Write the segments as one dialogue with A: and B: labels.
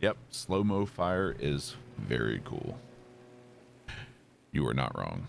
A: Yep, slow-mo fire is very cool. You are not wrong.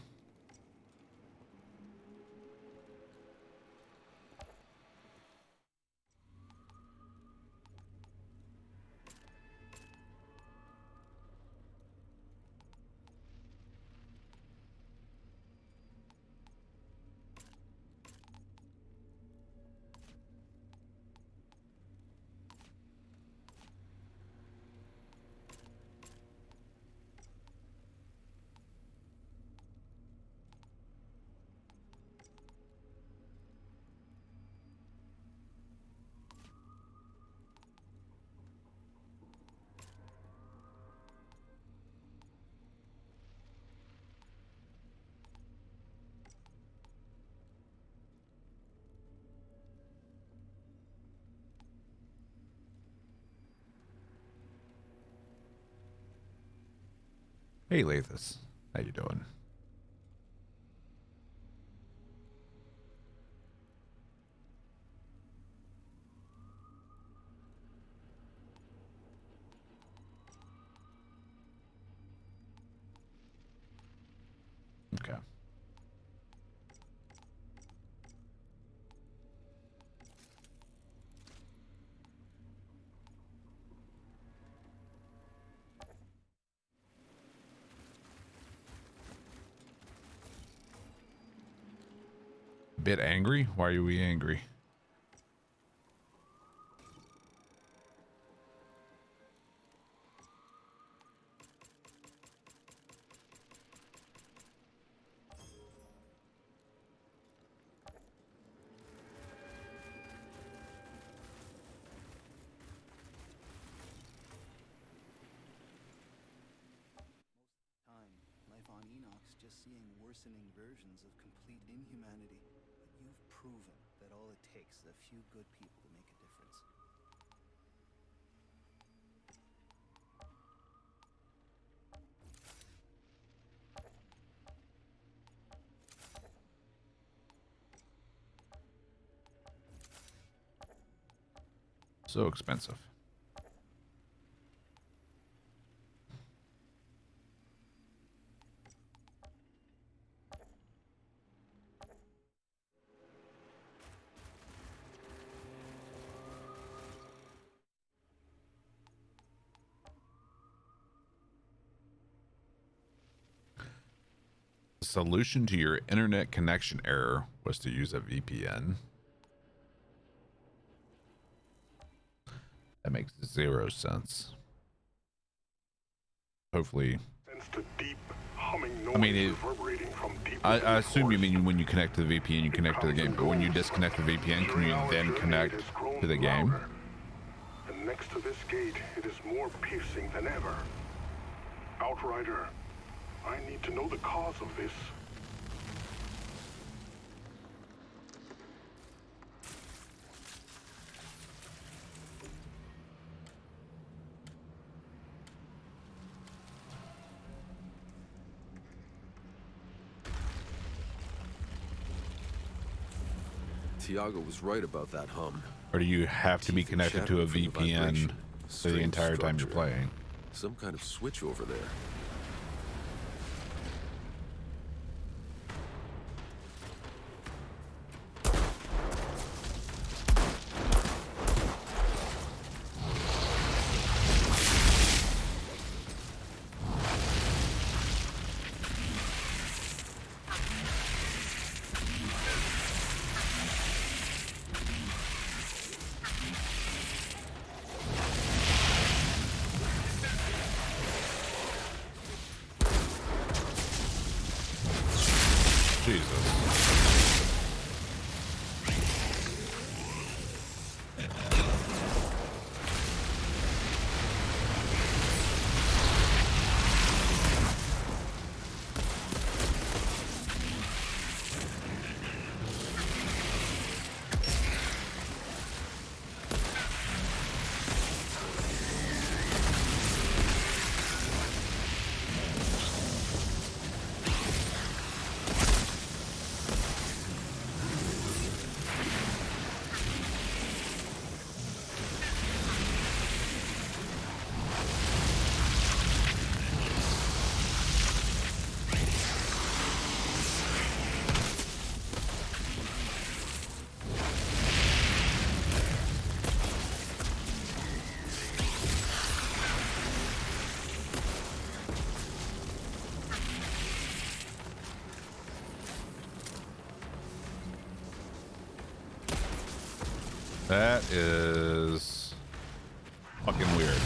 A: Hey, Lathis. How you doing? Okay. Bit angry? Why are we angry?
B: Life on Enoch's just seeing worsening versions of complete inhumanity. But you've proven that all it takes is a few good people to make a difference.
A: So expensive. Solution to your internet connection error was to use a VPN. That makes 0 sense. Hopefully. I mean, I assume you mean when you connect to the VPN, you connect to the game, but when you disconnect the VPN, can you then connect to the game?
C: And next to this gate, it is more piercing than ever. Outrider, I need to know the cause of this.
D: Tiago was right about that hum.
A: Or do you have to be connected to a VPN the entire time you're playing?
D: Some kind of switch over there.
A: That is fucking weird.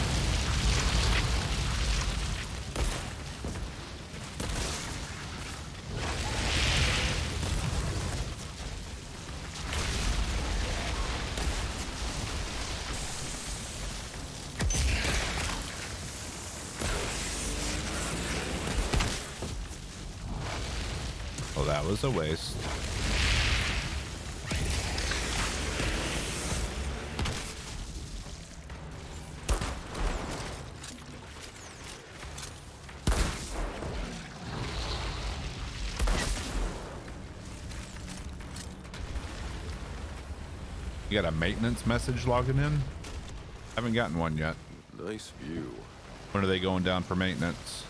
A: Well, that was a waste. You got a maintenance message logging in? Haven't gotten one yet.
D: Nice view.
A: When are they going down for maintenance?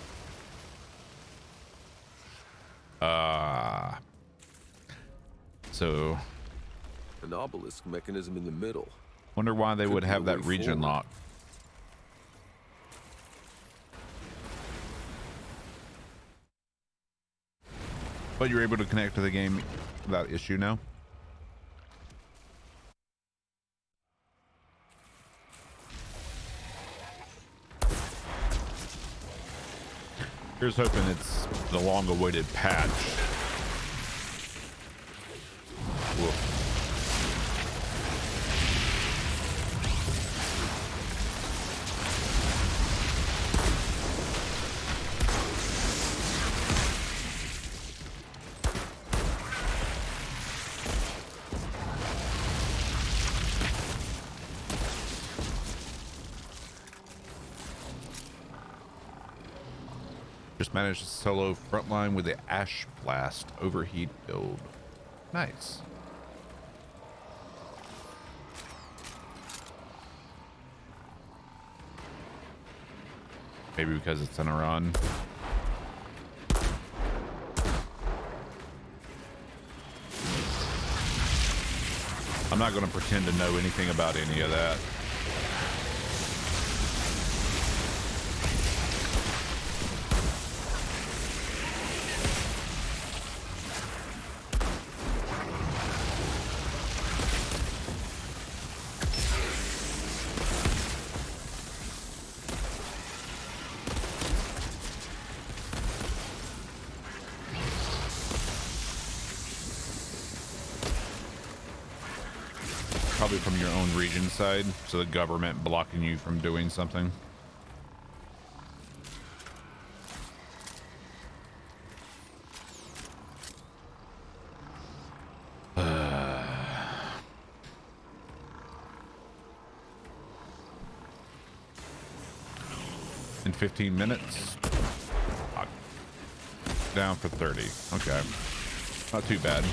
A: So
D: An obelisk mechanism in the middle.
A: wonder why they
D: Could
A: would
D: be
A: have
D: the
A: that
D: way
A: region
D: forward.
A: lock. But you're able to connect to the game without issue now. Here's hoping it's the long-awaited patch. Whoa. Just managed to solo frontline with the Ash Blast overheat build. Nice. Maybe because it's in Iran. I'm not going to pretend to know anything about any of that. Probably from your own region side, so the government blocking you from doing something. In 15 minutes. Down for 30. Okay. Not too bad.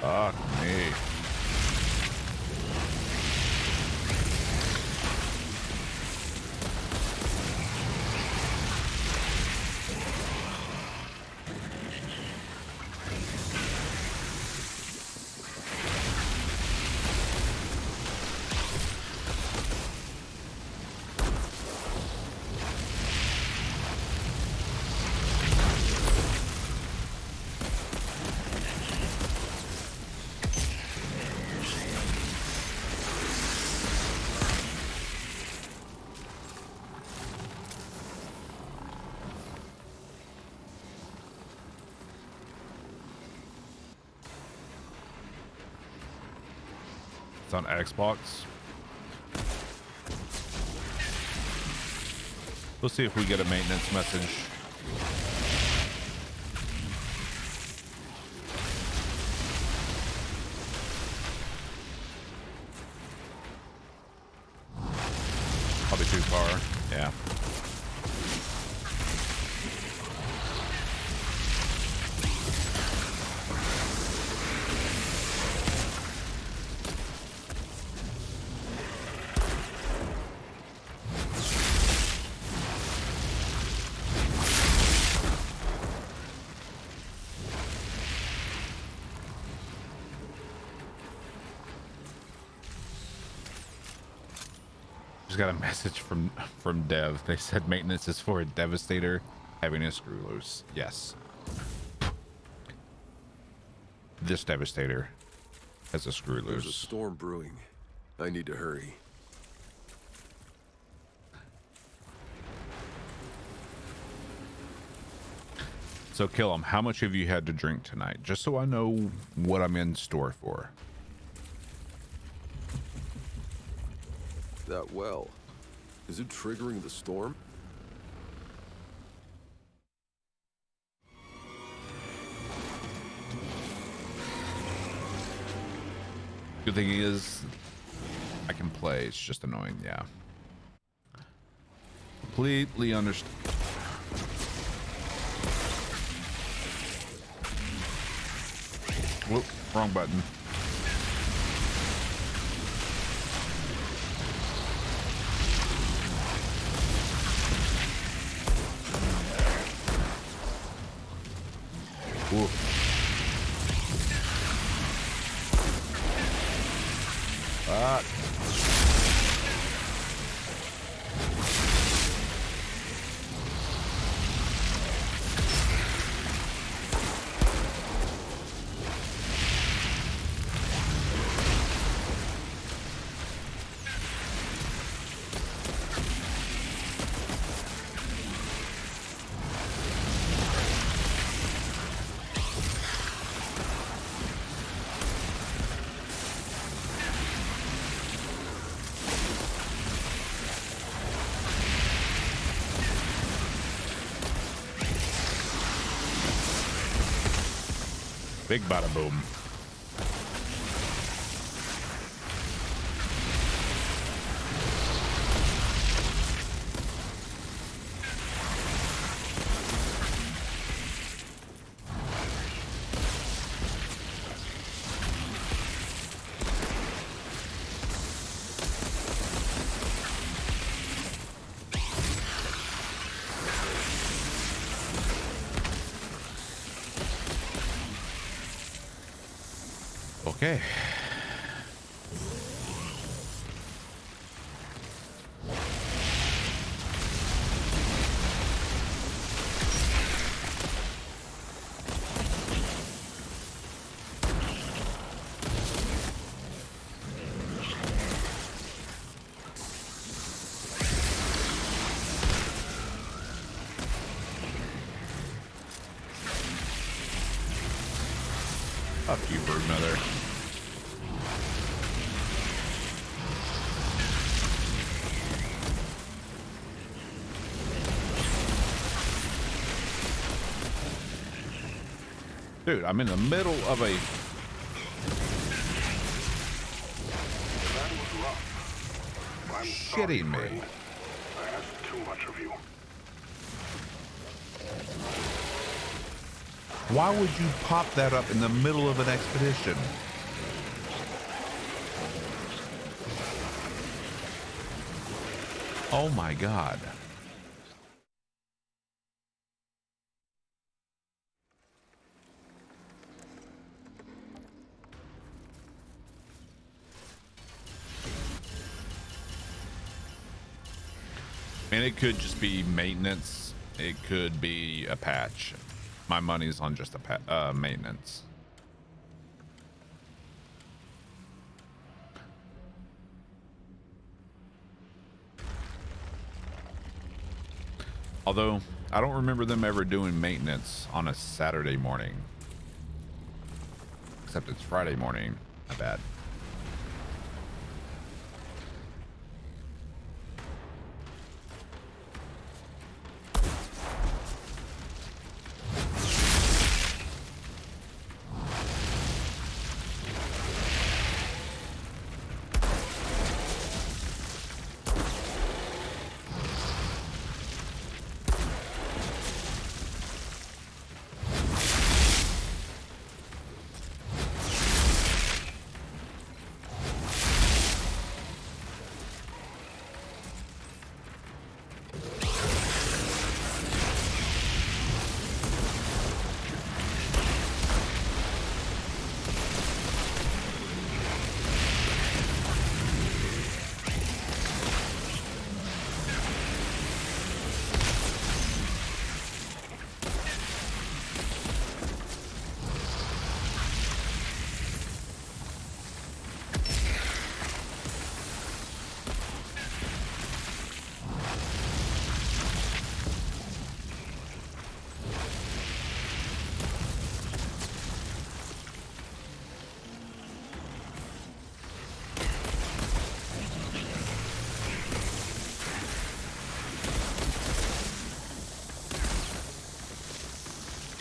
A: Fuck me. It's on Xbox. We'll see if we get a maintenance message. Probably too far. Yeah. just got a message from Dev. They said maintenance is for a Devastator having a screw loose. Yes. This Devastator has a screw loose.
D: There's a storm brewing. I need to hurry.
A: So kill him. How much have you had to drink tonight? Just so I know what I'm in store for.
D: That well. Is it triggering the storm?
A: Good thing is I can play. It's just annoying. Yeah. Completely understand. Whoop, wrong button. Whoa. Ah. Big bada boom. Okay. Fuck you, Broodmother. Dude, I'm in the middle of a...
C: That was rough. I'm
A: Shitting me.
C: sorry, friend. I asked too much of you.
A: Why would you pop that up in the middle of an expedition? Oh my God. And it could just be maintenance. It could be a patch. My money's on just a maintenance. Although, I don't remember them ever doing maintenance on a Saturday morning. Except it's Friday morning. My bad.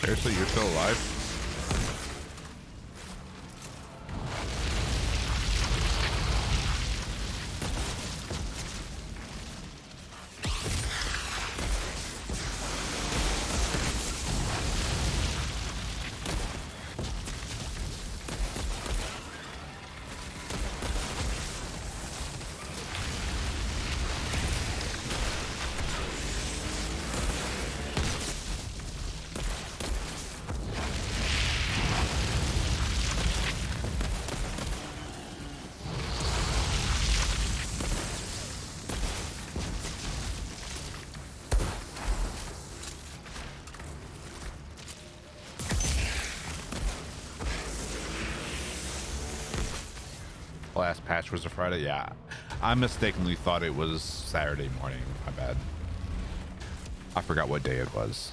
A: Seriously, you're still alive? Last patch was a Friday. Yeah, I mistakenly thought it was Saturday morning. My bad. I forgot what day it was.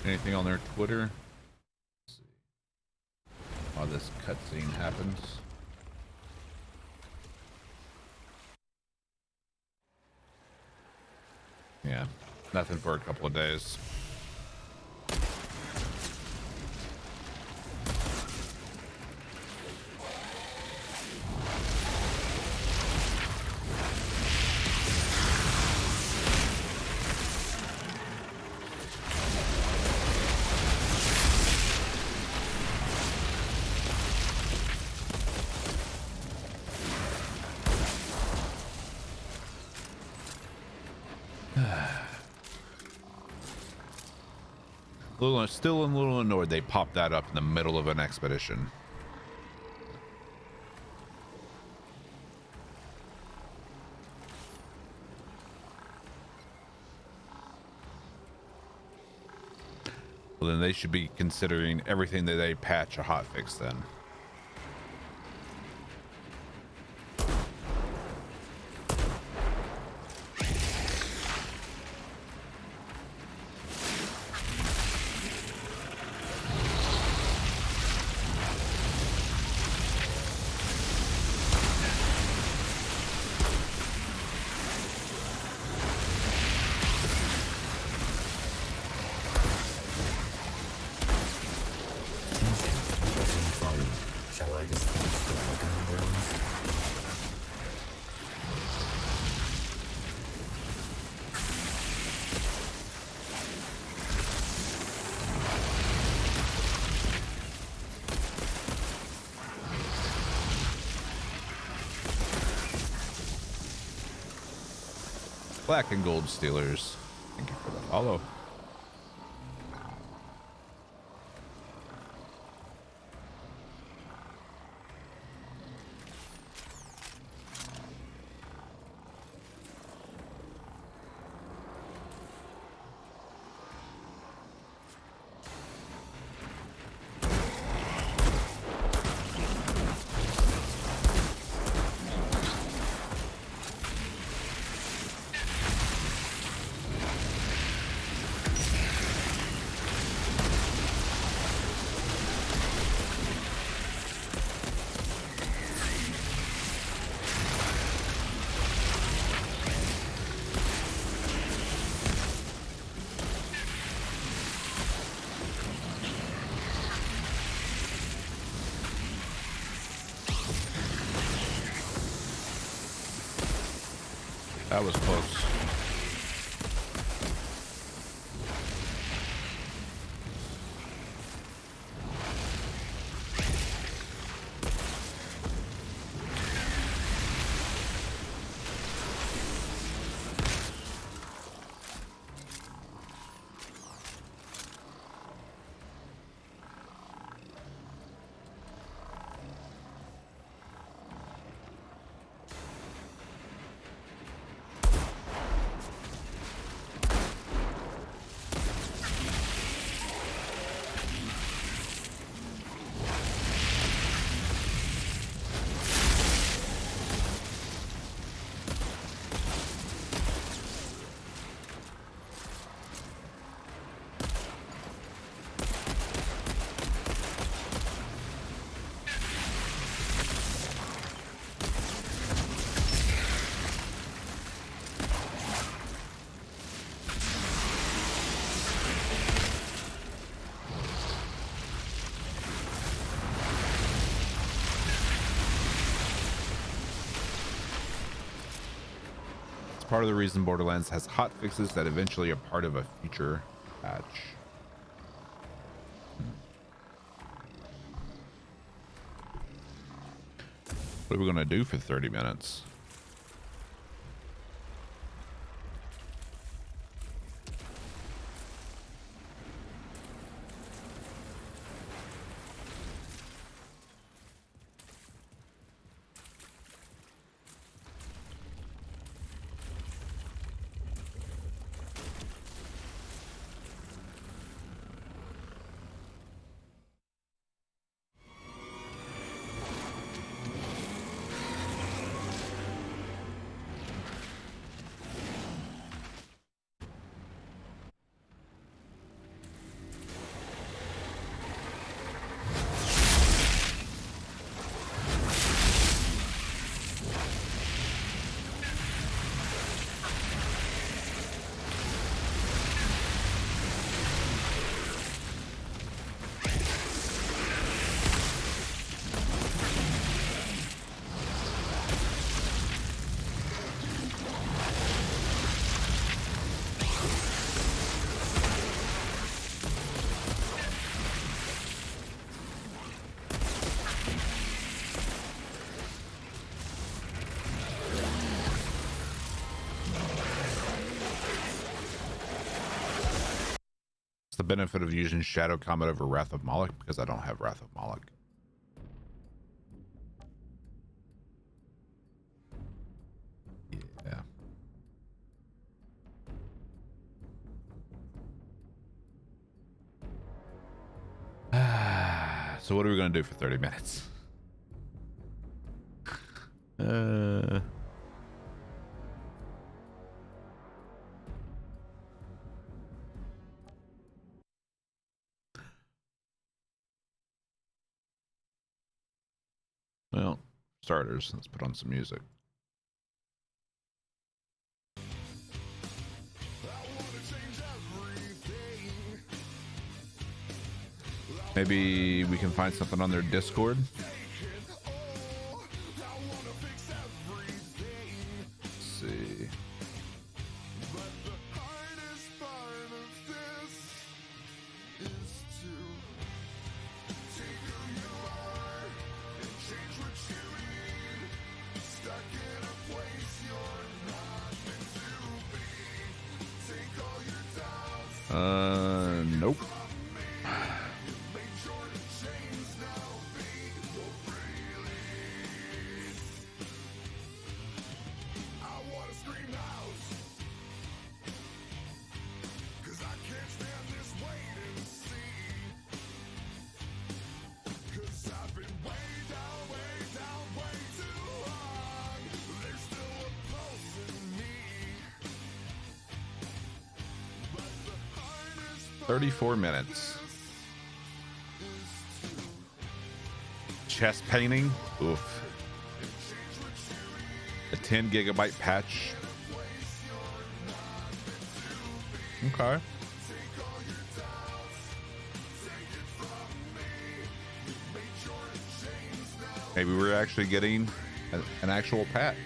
A: Anything on their Twitter? While this cutscene happens. Yeah, nothing for a couple of days. Still a little annoyed they popped that up in the middle of an expedition. Well, then they should be considering everything that they patch a hotfix then. Black and Gold Steelers, thank you for the follow. That was close. part of the reason Borderlands has hot fixes that eventually are part of a future patch. What are we gonna do for 30 minutes? The benefit of using Shadow Combat over Wrath of Moloch, because I don't have Wrath of Moloch. Yeah. So what are we going to do for 30 minutes? Well, starters, let's put on some music. Maybe we can find something on their Discord. Let's see. Nope. Four minutes. Chest painting. Oof. A 10 gigabyte patch. Okay. Maybe we're actually getting an actual patch.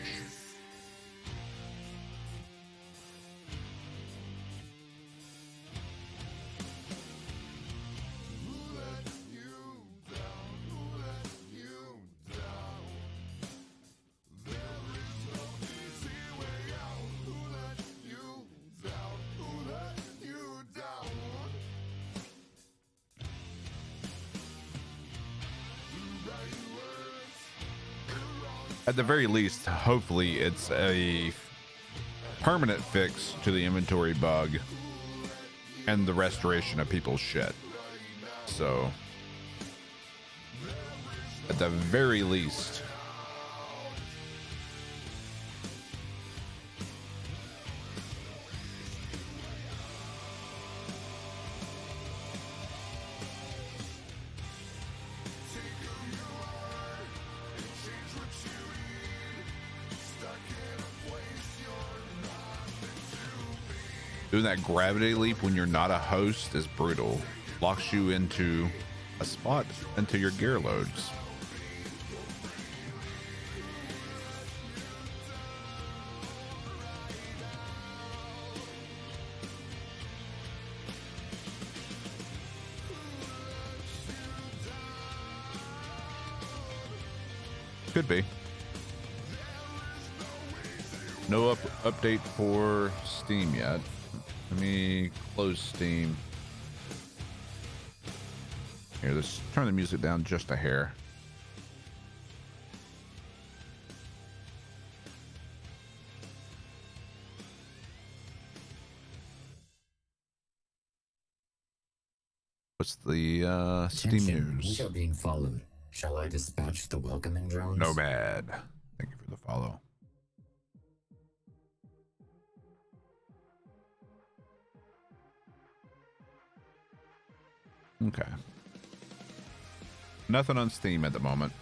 A: At the very least, hopefully it's a permanent fix to the inventory bug and the restoration of people's shit. So, at the very least, doing that gravity leap when you're not a host is brutal. Locks you into a spot into your gear loads. Could be. No update for Steam yet. Let me close Steam. Here, let's turn the music down just a hair. What's the Steam
E: Attention,
A: news?
E: we are being followed. Shall I dispatch the welcoming drones?
A: Nomad. Thank you for the follow. Okay. Nothing on Steam at the moment.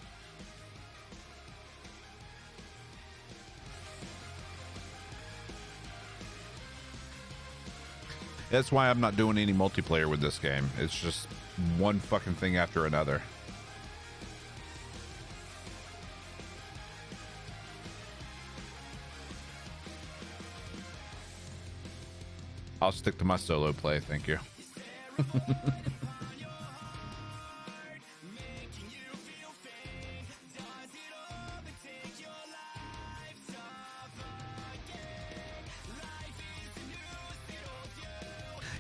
A: That's why I'm not doing any multiplayer with this game. It's just one fucking thing after another. I'll stick to my solo play, thank you.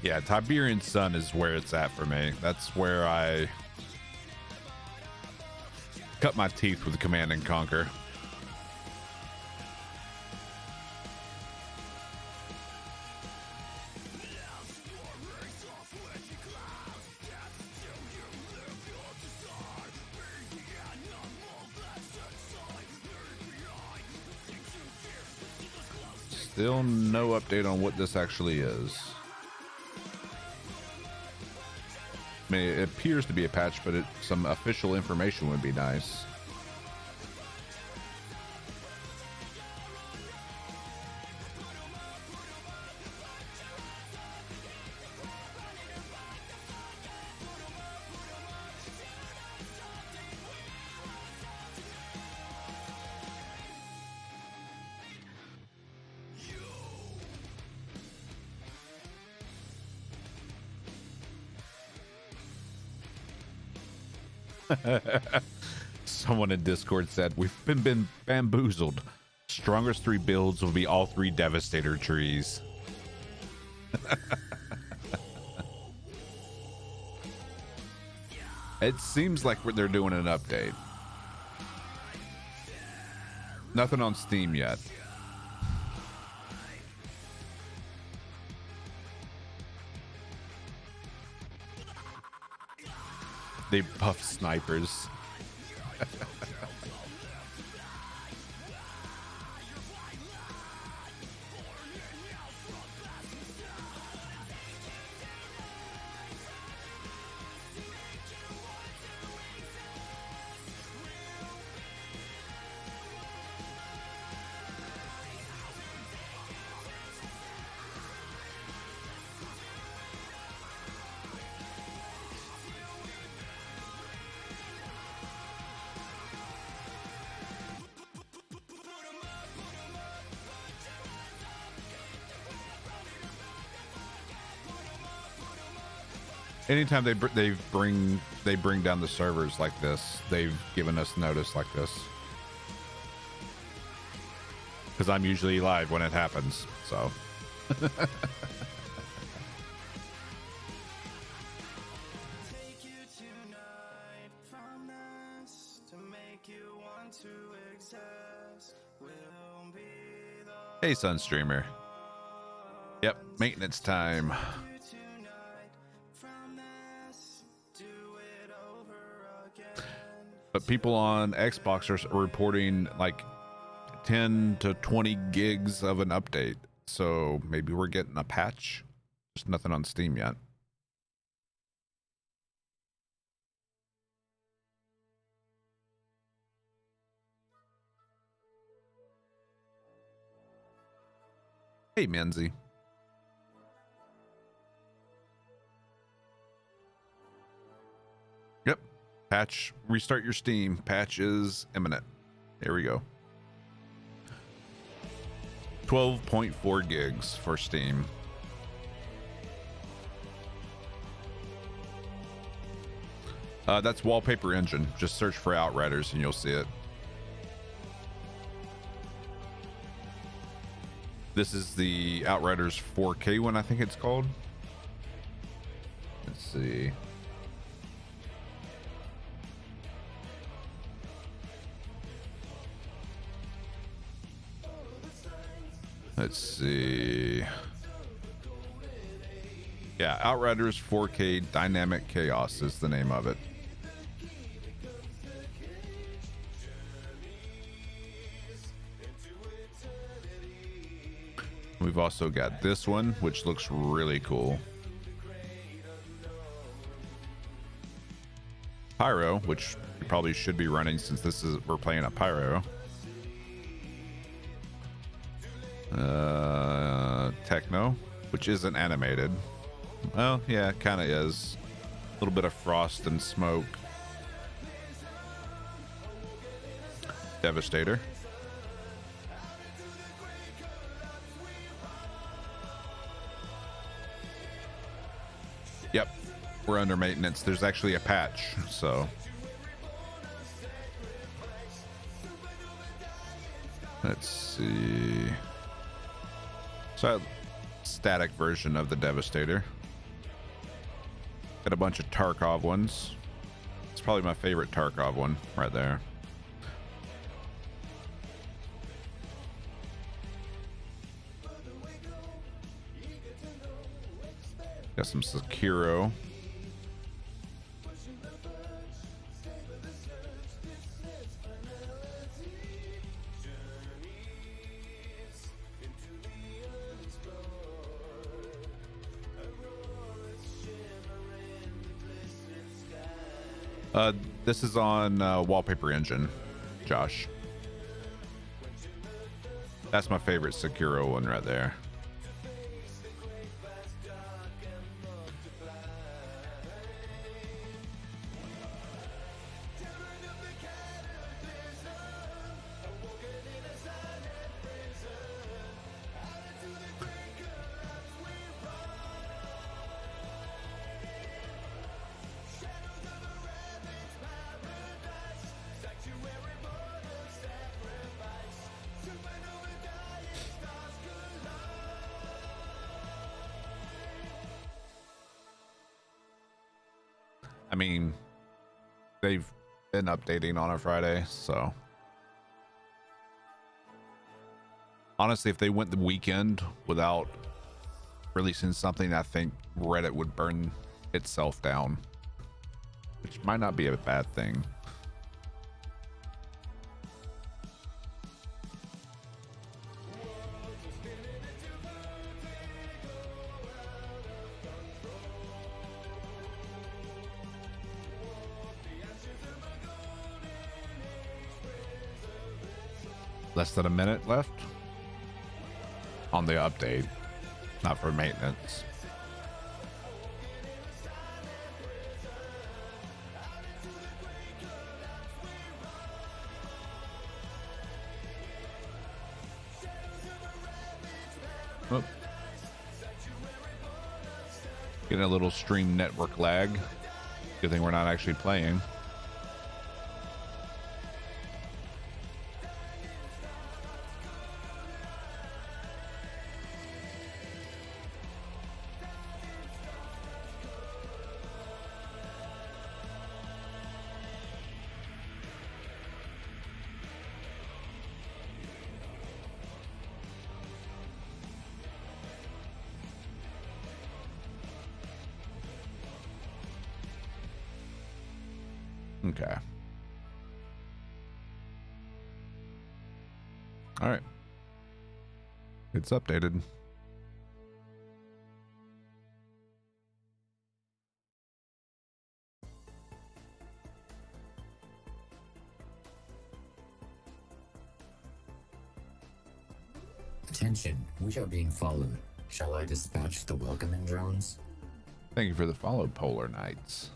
A: Yeah, Tiberian Sun is where it's at for me. That's where I cut my teeth with Command and Conquer. Still no update on what this actually is. I mean, it appears to be a patch, but some official information would be nice. Someone in Discord said, we've been bamboozled. Strongest 3 builds will be all 3 Devastator trees. It seems like they're doing an update. Nothing on Steam yet. They buff snipers. Anytime they bring down the servers like this, they've given us notice like this. Because I'm usually live when it happens, so. Hey, Sunstreamer. Yep, maintenance time. But people on Xbox are reporting like 10 to 20 gigs of an update. So maybe we're getting a patch. There's nothing on Steam yet. Hey, Menzie. Yep. Patch, restart your Steam. Patch is imminent. Here we go. 12.4 gigs for Steam. That's Wallpaper Engine. Just search for Outriders and you'll see it. This is the Outriders 4K one, I think it's called. Let's see. Let's see. Yeah, Outriders 4K Dynamic Chaos is the name of it. We've also got this one, which looks really cool. Pyro, which we probably should be running since we're playing a Pyro. Techno, which isn't animated. Well, yeah, it kind of is. A little bit of frost and smoke. Devastator. Yep, we're under maintenance. There's actually a patch, so. Let's see. So, static version of the Devastator. Got a bunch of Tarkov ones. It's probably my favorite Tarkov one right there. Got some Sekiro. This is on Wallpaper Engine, Josh. That's my favorite Sekiro one right there. I mean, they've been updating on a Friday, so honestly, if they went the weekend without releasing something, I think Reddit would burn itself down, which might not be a bad thing. Less than a minute left on the update, not for maintenance. Oh. Getting a little stream network lag. Good thing we're not actually playing. Okay. All right. It's updated.
E: Attention, we are being followed. Shall I dispatch the welcoming drones?
A: Thank you for the follow, Polar Knights.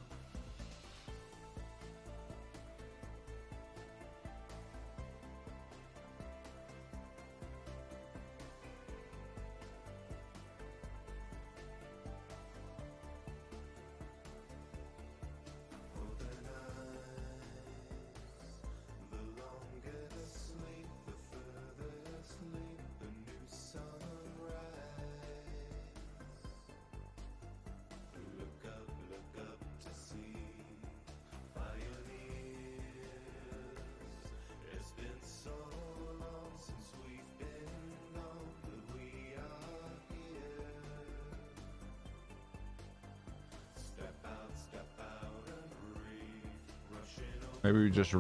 A: Maybe we just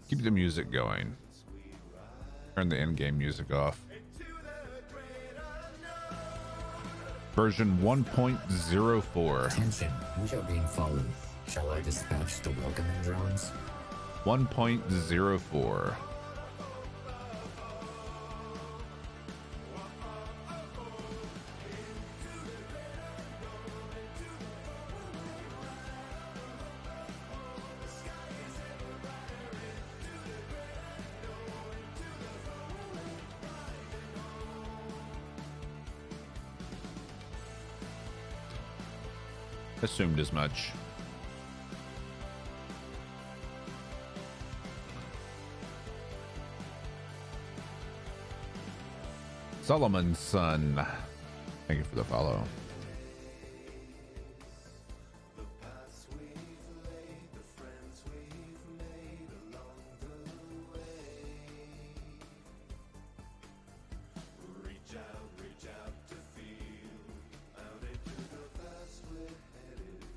A: keep the music going. Turn the in-game music off. Version 1.04.
E: Attention, we are being followed. Shall I dispatch the welcoming drones?
A: 1.04. Assumed as much. Solomon's son. Thank you for the follow.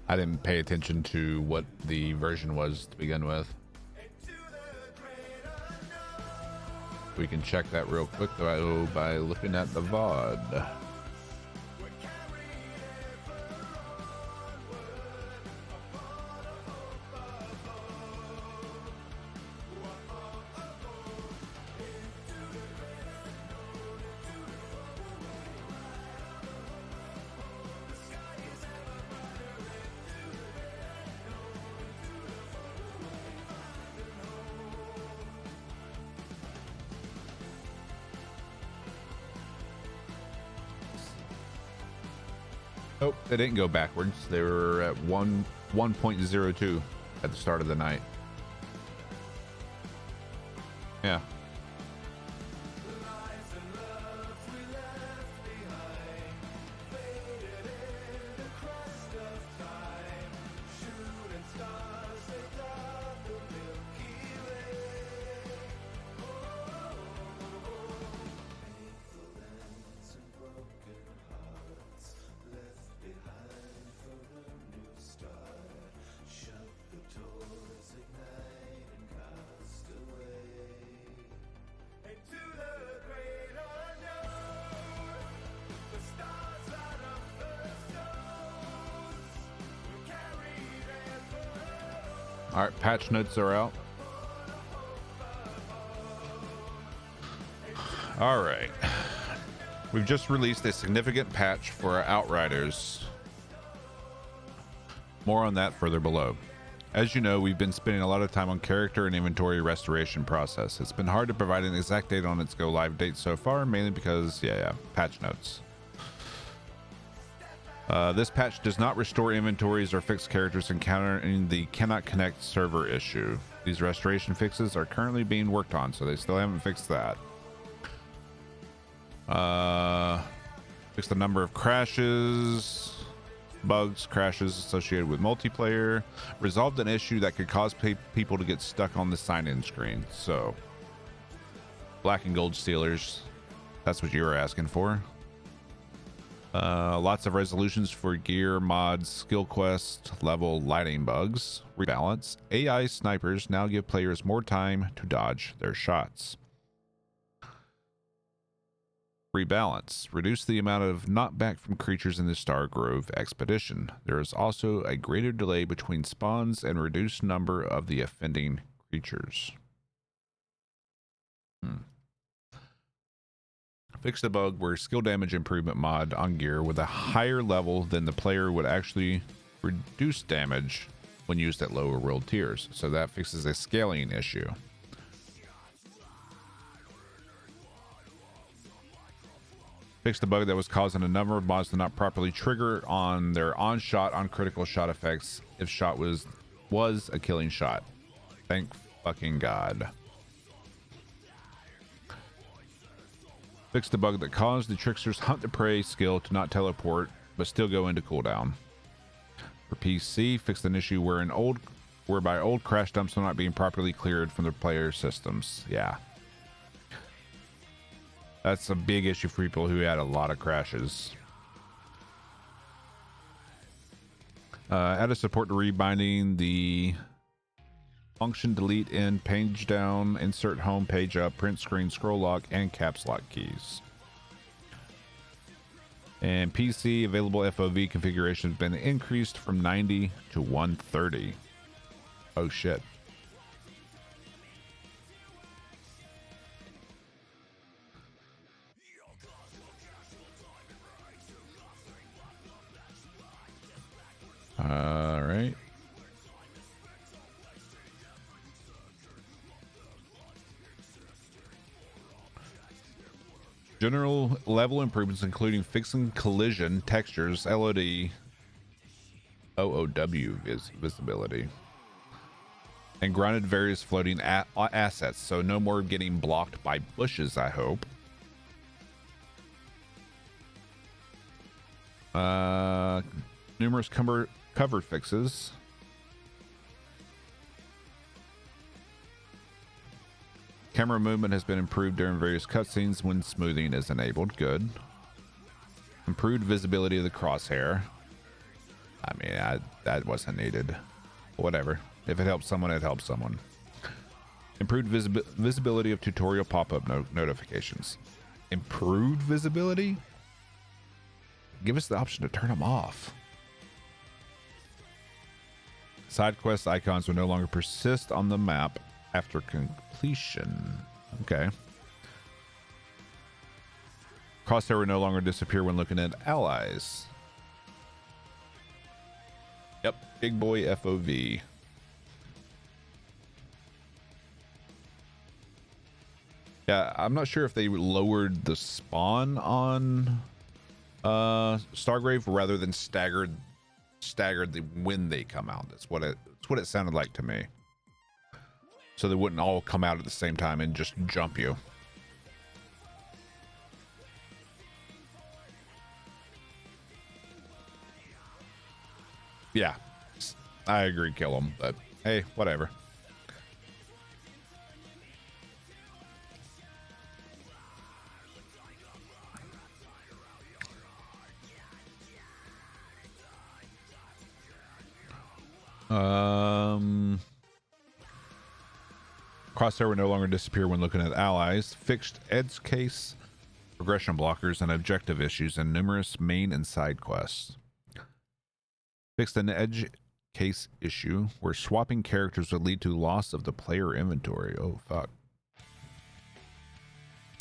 A: I didn't pay attention to what the version was to begin with. We can check that real quick though by looking at the VOD. Nope, they didn't go backwards. They were at 1.02 at the start of the night. Yeah. All right, patch notes are out. All right. We've just released a significant patch for our Outriders. More on that further below. As you know, we've been spending a lot of time on character and inventory restoration process. It's been hard to provide an exact date on its go live date so far, mainly because, patch notes. This patch does not restore inventories or fix characters encountering the cannot connect server issue. These restoration fixes are currently being worked on, so they still haven't fixed that. Fix the number of crashes, bugs, crashes associated with multiplayer. Resolved an issue that could cause people to get stuck on the sign-in screen. So, black and gold stealers, that's what you were asking for. Lots of resolutions for gear, mods, skill quest, level, lighting bugs. Rebalance. AI snipers now give players more time to dodge their shots. Rebalance. Reduce the amount of knockback from creatures in the Star Grove expedition. There is also a greater delay between spawns and reduced number of the offending creatures. Fix the bug where skill damage improvement mod on gear with a higher level than the player would actually reduce damage when used at lower world tiers. So that fixes a scaling issue. Fix the bug that was causing a number of mods to not properly trigger on their on-shot on critical shot effects if shot was a killing shot. Thank fucking God. Fix the bug that caused the trickster's hunt the prey skill to not teleport but still go into cooldown. For PC, fix an issue whereby old crash dumps are not being properly cleared from the player systems. Yeah. That's a big issue for people who had a lot of crashes. Add a support to rebinding the function delete in, page down, insert home, page up, print screen, scroll lock, and caps lock keys. And PC available FOV configuration has been increased from 90 to 130. Oh shit. All right. General level improvements including fixing collision, textures, LOD, OOW visibility, and grounded various floating assets, so no more getting blocked by bushes, I hope. Numerous cover fixes. Camera movement has been improved during various cutscenes when smoothing is enabled. Good. Improved visibility of the crosshair. I mean, that wasn't needed. Whatever. If it helps someone, it helps someone. Improved visibility of tutorial pop-up notifications. Improved visibility? Give us the option to turn them off. Side quest icons will no longer persist on the map after completion. Okay. Crosshair will no longer disappear when looking at allies. Yep, big boy FOV. Yeah, I'm not sure if they lowered the spawn on Stargrave rather than staggered the when they come out. That's what it sounded like to me. So they wouldn't all come out at the same time and just jump you. Yeah, I agree, kill them, but hey, whatever. Crosshair will no longer disappear when looking at allies. Fixed edge case, progression blockers, and objective issues in numerous main and side quests. Fixed an edge case issue where swapping characters would lead to loss of the player inventory. Oh, fuck.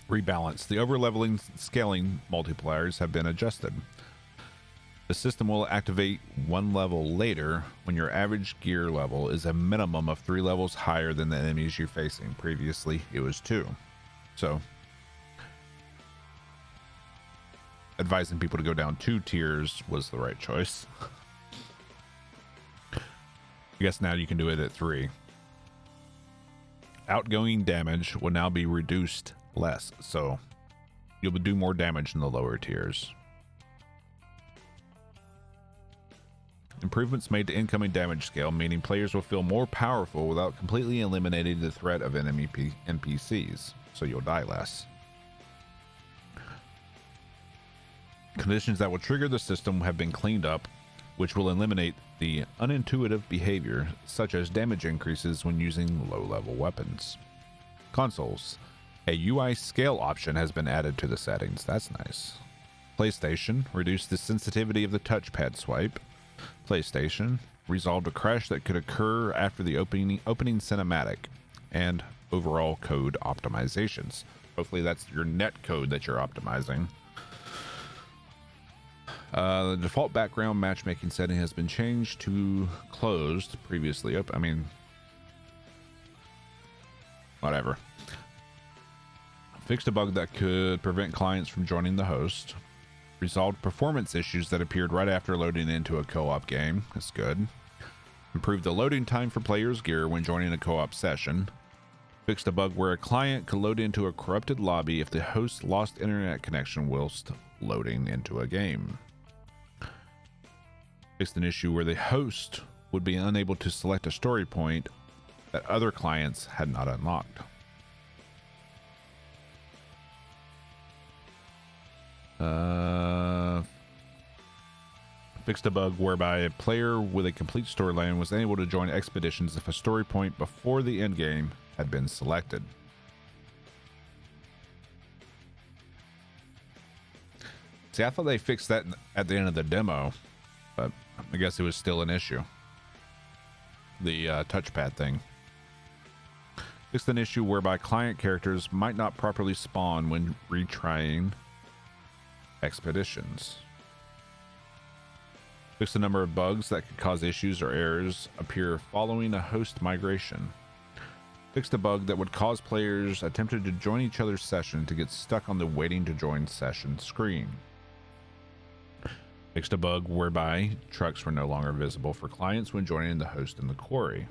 A: Rebalance. The over-leveling scaling multipliers have been adjusted. The system will activate one level later when your average gear level is a minimum of 3 levels higher than the enemies you're facing. Previously, it was 2. So, advising people to go down 2 tiers was the right choice. I guess now you can do it at 3. Outgoing damage will now be reduced less, so you'll do more damage in the lower tiers. Improvements made to incoming damage scale, meaning players will feel more powerful without completely eliminating the threat of enemy NPCs, so you'll die less. Conditions that will trigger the system have been cleaned up, which will eliminate the unintuitive behavior, such as damage increases when using low-level weapons. Consoles. A UI scale option has been added to the settings. That's nice. PlayStation. Reduce the sensitivity of the touchpad swipe. PlayStation resolved a crash that could occur after the opening cinematic, and overall code optimizations. Hopefully that's your net code that you're optimizing. The default background matchmaking setting has been changed to closed, previously open. I mean, whatever. Fixed a bug that could prevent clients from joining the host. Resolved performance issues that appeared right after loading into a co-op game. That's good. Improved the loading time for players' gear when joining a co-op session. Fixed a bug where a client could load into a corrupted lobby if the host lost internet connection whilst loading into a game. Fixed an issue where the host would be unable to select a story point that other clients had not unlocked. Fixed a bug whereby a player with a complete storyline was unable to join expeditions if a story point before the end game had been selected. See, I thought they fixed that at the end of the demo, but I guess it was still an issue. The touchpad thing. Fixed an issue whereby client characters might not properly spawn when retrying expeditions. Fixed a number of bugs that could cause issues or errors appear following a host migration. Fixed a bug that would cause players attempted to join each other's session to get stuck on the waiting to join session screen. Fixed a bug whereby trucks were no longer visible for clients when joining the host in the quarry.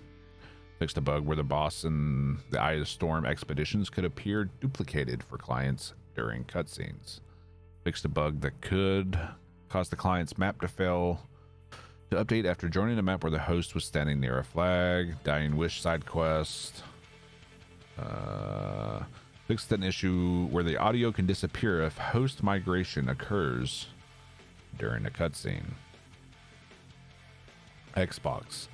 A: Fixed a bug where the boss and the Eye of the Storm expeditions could appear duplicated for clients during cutscenes. Fixed a bug that could cause the client's map to fail to update after joining a map where the host was standing near a flag. Dying Wish side quest. Fixed an issue where the audio can disappear if host migration occurs during a cutscene. Xbox.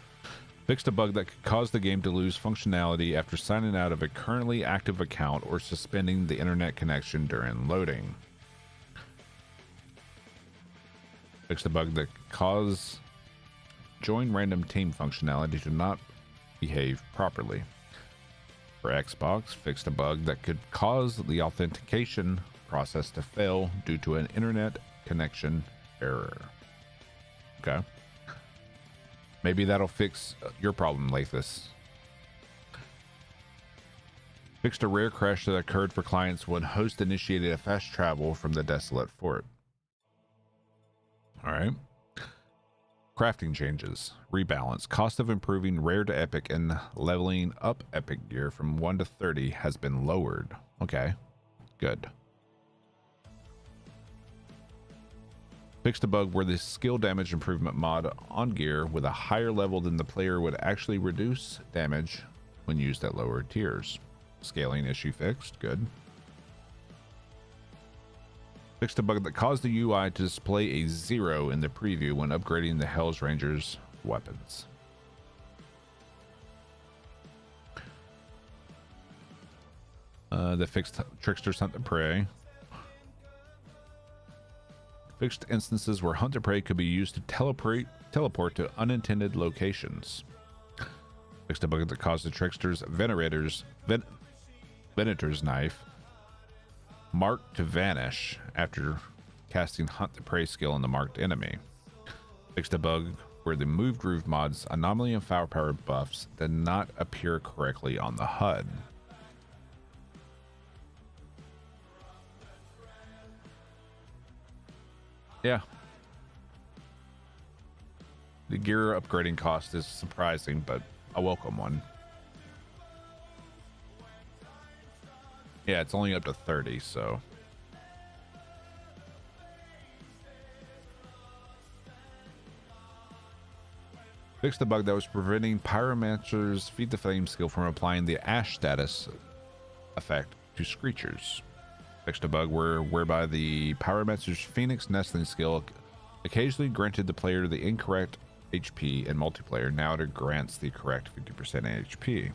A: Fixed a bug that could cause the game to lose functionality after signing out of a currently active account or suspending the internet connection during loading. Fixed a bug that could cause join random team functionality to not behave properly. For Xbox, fixed a bug that could cause the authentication process to fail due to an internet connection error. Okay. Maybe that'll fix your problem, Lathis. Fixed a rare crash that occurred for clients when host initiated a fast travel from the desolate fort. All right. Crafting changes. Rebalance. Cost of improving rare to epic and leveling up epic gear from 1 to 30 has been lowered. Okay. Good. Fixed a bug where the skill damage improvement mod on gear with a higher level than the player would actually reduce damage when used at lower tiers. Scaling issue fixed. Good. Fixed a bug that caused the UI to display a 0 in the preview when upgrading the Hell's Rangers weapons. The fixed Trickster's Hunt to Prey. Fixed instances where Hunt to Prey could be used to teleport to unintended locations. Fixed a bug that caused the Trickster's Venator's knife mark to vanish after casting Hunt to Prey skill on the marked enemy. Fixed a bug where the Move Groove mod's anomaly and firepower buffs did not appear correctly on the HUD. Yeah. The gear upgrading cost is surprising, but a welcome one. Yeah, it's only up to 30, so. Fixed the bug that was preventing Pyromancer's Feed the Flame skill from applying the Ash status effect to Screechers. Fixed a bug whereby the Pyromancer's Phoenix Nestling skill occasionally granted the player the incorrect HP in multiplayer. Now it grants the correct 50% HP.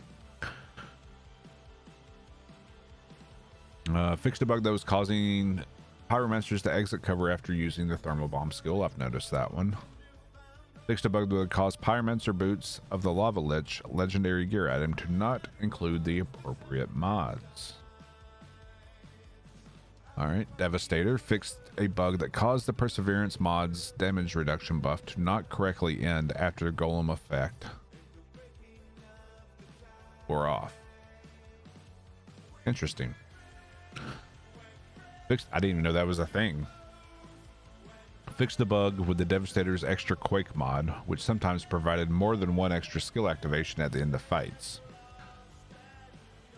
A: Fixed a bug that was causing Pyromancers to exit cover after using the Thermal Bomb skill. I've noticed that one. Fixed a bug that would cause Pyromancer boots of the Lava Lich legendary gear item to not include the appropriate mods. Alright, Devastator fixed a bug that caused the Perseverance mod's damage reduction buff to not correctly end after the Golem effect wore off. Interesting. Fixed, I didn't even know that was a thing. Fixed the bug with the Devastator's extra Quake mod, which sometimes provided more than one extra skill activation at the end of fights.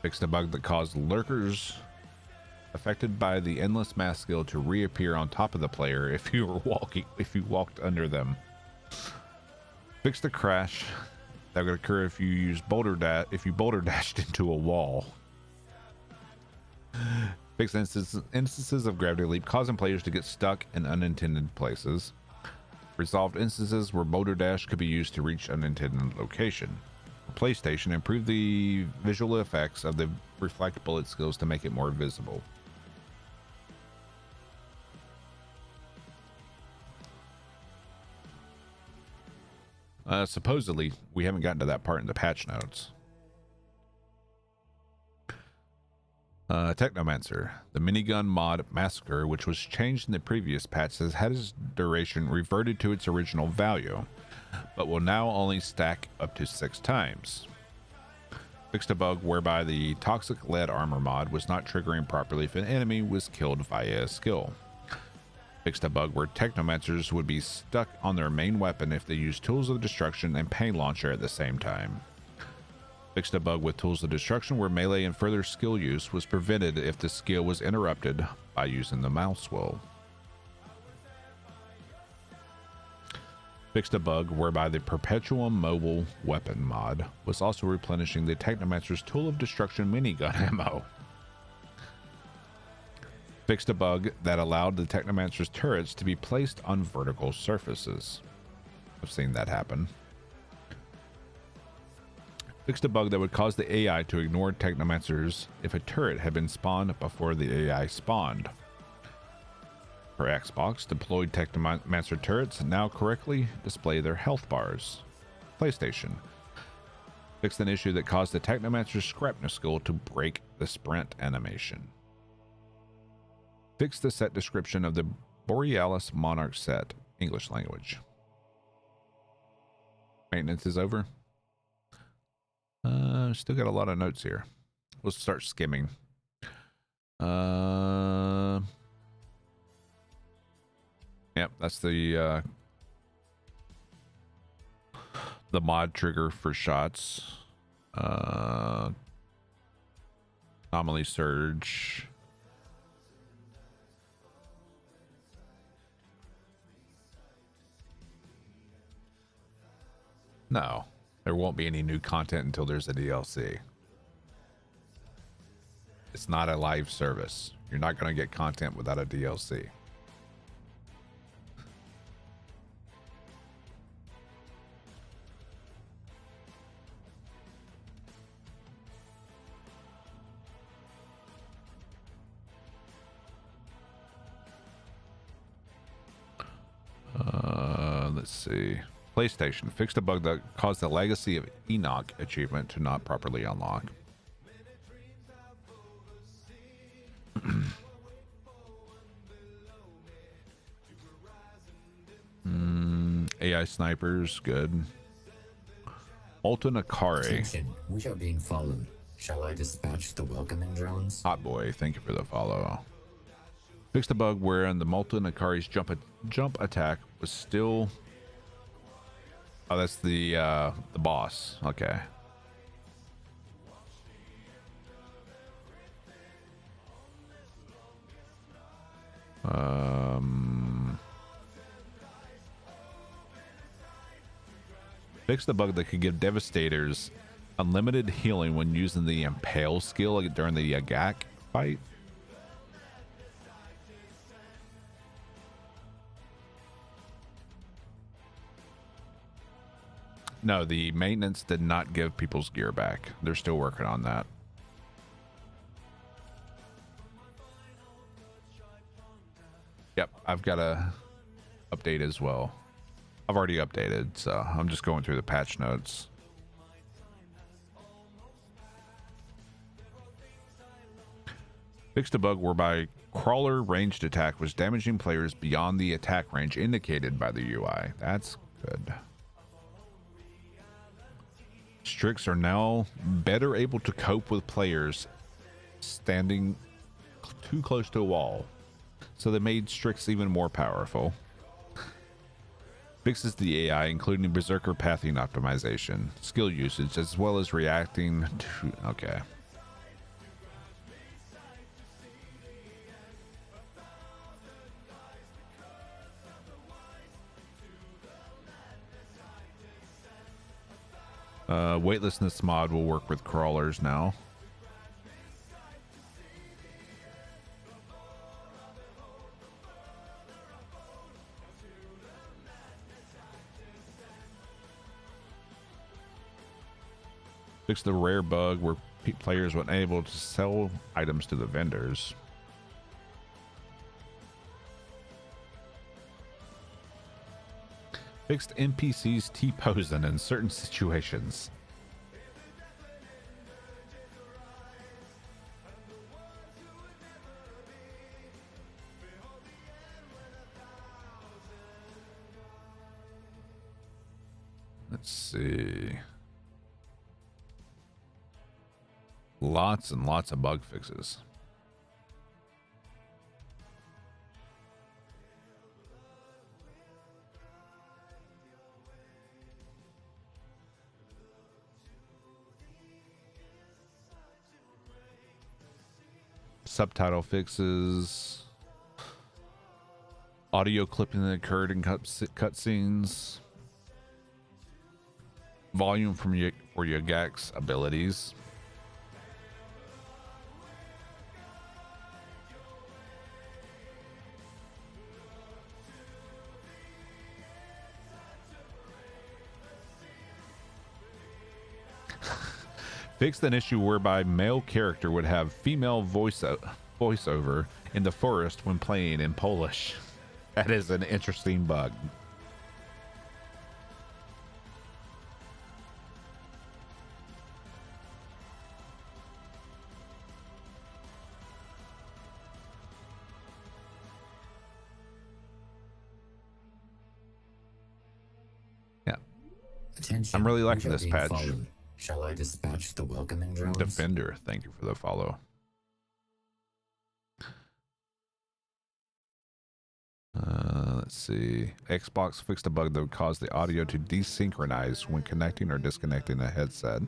A: Fixed a bug that caused lurkers affected by the Endless Mass skill to reappear on top of the player if you walked under them. Fixed the crash that would occur if you boulder dashed into a wall. Fixed instances of Gravity Leap causing players to get stuck in unintended places. Resolved instances where Boulder Dash could be used to reach an intended location. For PlayStation improved the visual effects of the reflect bullet skills to make it more visible. Supposedly, we haven't gotten to that part in the patch notes. Technomancer. The minigun mod Massacre, which was changed in the previous patch, has had its duration reverted to its original value, but will now only stack up to 6 times. Fixed a bug whereby the toxic lead armor mod was not triggering properly if an enemy was killed via a skill. Fixed a bug where Technomancers would be stuck on their main weapon if they used Tools of Destruction and Pain Launcher at the same time. Fixed a bug with Tools of Destruction where melee and further skill use was prevented if the skill was interrupted by using the mouse wheel. Fixed a bug whereby the Perpetuum Mobile Weapon mod was also replenishing the Technomancer's Tool of Destruction minigun ammo. Fixed a bug that allowed the Technomancer's turrets to be placed on vertical surfaces. I've seen that happen. Fixed a bug that would cause the AI to ignore Technomancers if a turret had been spawned before the AI spawned. For Xbox, deployed Technomancer turrets now correctly display their health bars. PlayStation fixed an issue that caused the Technomancer's Scrapness skill to break the sprint animation. Fixed the set description of the Borealis Monarch set, English language. Maintenance is over. Still got a lot of notes here. We'll start skimming. Yep, that's the mod trigger for shots. Anomaly surge. No, there won't be any new content until there's a DLC. It's not a live service. You're not going to get content without a DLC. Let's see. PlayStation fixed a bug that caused the Legacy of Enoch achievement to not properly unlock. AI snipers, good. Molten Akari.
E: Attention, we are being followed. Shall I dispatch the welcoming drones?
A: Hot boy, thank you for the follow. Fixed a bug wherein the Molten Akari's jump attack was still. Oh, that's the boss. Okay. Fix the bug that could give Devastators unlimited healing when using the Impale skill during the Yagak fight. No, the maintenance did not give people's gear back. They're still working on that. Yep, I've got a update as well. I've already updated, so I'm just going through the patch notes. Fixed a bug whereby crawler ranged attack was damaging players beyond the attack range indicated by the UI. That's good. Strix are now better able to cope with players standing too close to a wall, so they made Strix even more powerful. Fixes the AI, including Berserker pathing optimization, skill usage, as well as reacting to... Okay. Weightlessness mod will work with crawlers now. Fix the rare bug where players were unable to sell items to the vendors. Fixed NPCs T-posing in certain situations. Let's see. Lots and lots of bug fixes. Subtitle fixes. Audio clipping that occurred in cutscenes. Volume from for Yagak's abilities. Fixed an issue whereby male character would have female voiceover in the forest when playing in Polish. That is an interesting bug. Yeah.
E: Attention,
A: I'm really liking
E: we are
A: this
E: being
A: patch.
E: followed. Shall I dispatch the welcoming drones?
A: Defender, thank you for the follow. Let's see. Xbox fixed a bug that would cause the audio to desynchronize when connecting or disconnecting a headset.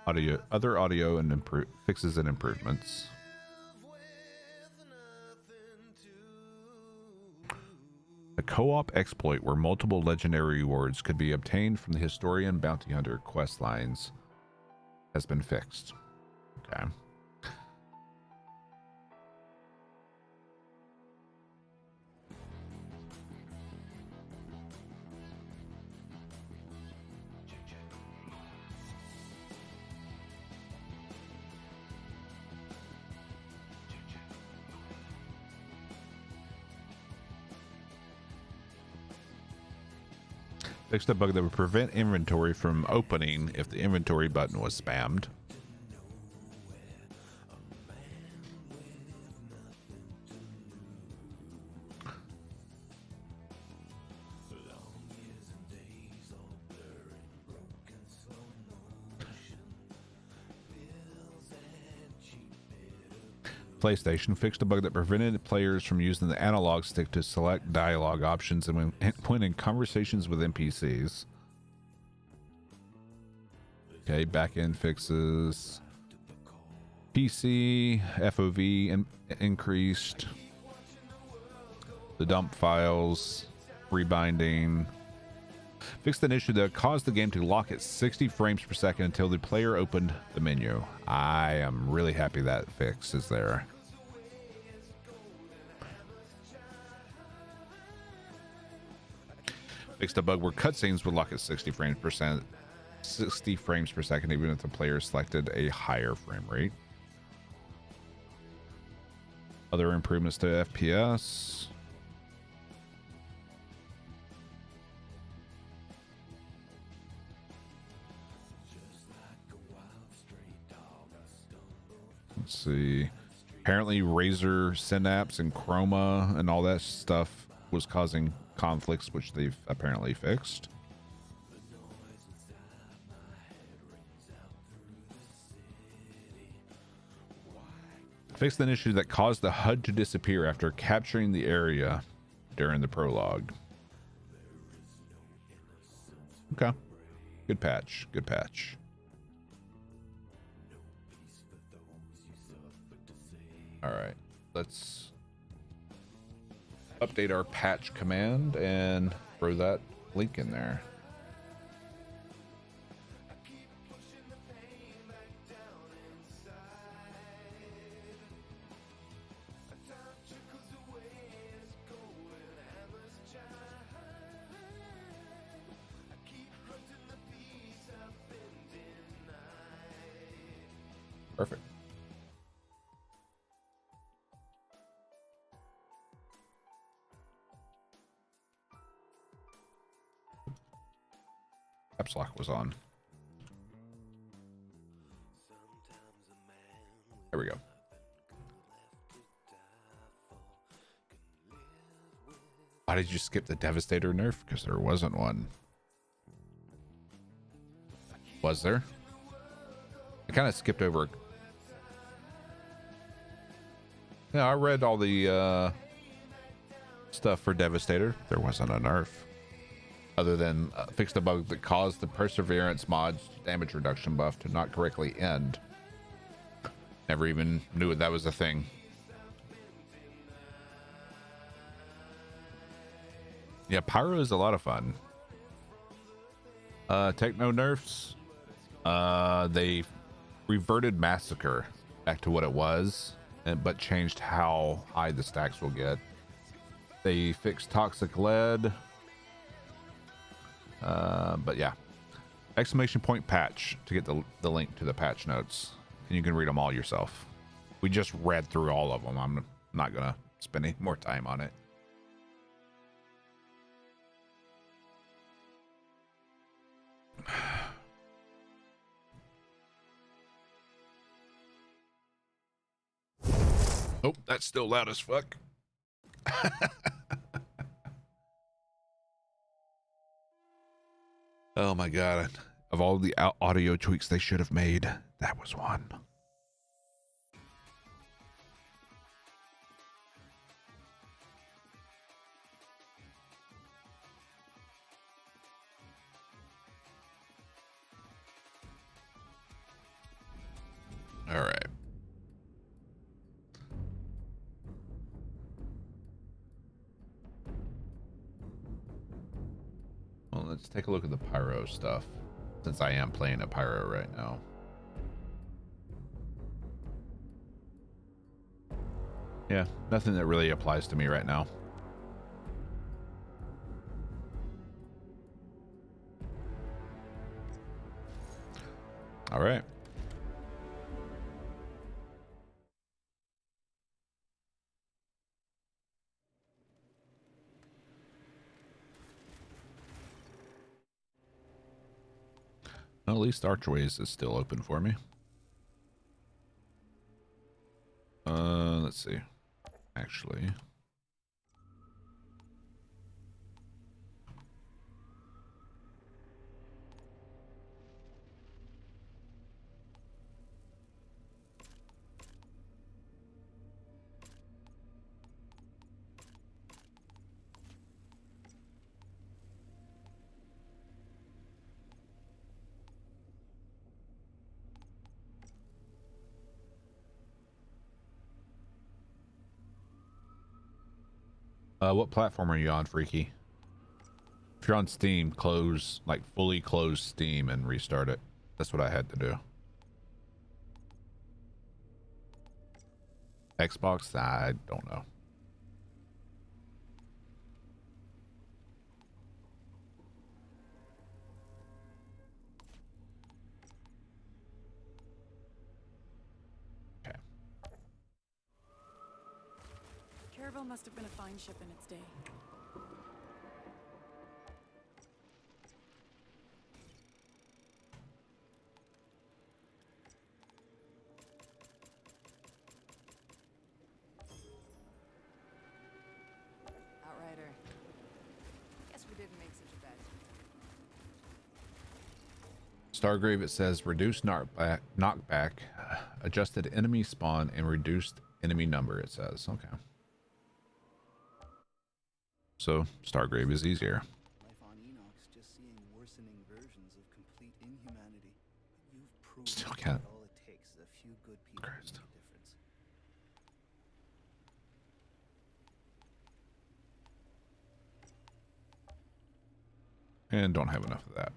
A: Other audio and fixes and improvements. A co-op exploit where multiple legendary rewards could be obtained from the Historian Bounty Hunter quest lines has been fixed. Okay. Fixed a bug that would prevent inventory from opening if the inventory button was spammed. PlayStation fixed a bug that prevented players from using the analog stick to select dialogue options and when in conversations with NPCs. Okay, backend fixes. PC FOV increased. The dump files, rebinding. Fixed an issue that caused the game to lock at 60 frames per second until the player opened the menu. I am really happy that fix is there. Fixed a bug where cutscenes would lock at 60 frames per second even if the player selected a higher frame rate. Other improvements to FPS. Let's see. Apparently Razer Synapse and Chroma and all that stuff was causing conflicts, which they've apparently fixed. Fixed an issue that caused the HUD to disappear after capturing the area during the prologue. Okay. Good patch. Good patch. All right. Let's update our patch command and throw that link in there. Perfect. Caps lock was on. There we go. Why did you skip the Devastator nerf? Because there wasn't one. Was there? I kind of skipped over. Yeah, I read all the stuff for Devastator. There wasn't a nerf. Other than fix the bug that caused the Perseverance mod's damage reduction buff to not correctly end. Never even knew that was a thing. Yeah, Pyro is a lot of fun. Techno nerfs. They reverted Massacre back to what it was, but changed how high the stacks will get. They fixed Toxic Lead. But yeah, exclamation point patch to get the link to the patch notes, and you can read them all yourself. We just read through all of them. I'm not gonna spend any more time on it. Oh, that's still loud as fuck. Oh my god. Of all the audio tweaks they should have made, that was one. All right. Well, let's take a look at the Pyro stuff, since I am playing a Pyro right now. Yeah, nothing that really applies to me right now. All right. Well, at least Archways is still open for me. Let's see. Actually, what platform are you on, Freaky? If you're on Steam, close, like fully close Steam and restart it. That's what I had to do. Xbox? Nah, I don't know. Okay.
F: Caravel must have been a fine ship in its day. Outrider. Guess we didn't make such a bad team.
A: Stargrave, it says reduced knockback, adjusted enemy spawn, and reduced enemy number, it says. Okay. So Stargrave is easier.
B: Life on Enoch's just seeing worsening versions of complete inhumanity. But you've proven
A: Still can't.
B: that all it takes is a few good people to
A: Christ.
B: make a difference.
A: And don't have enough of that.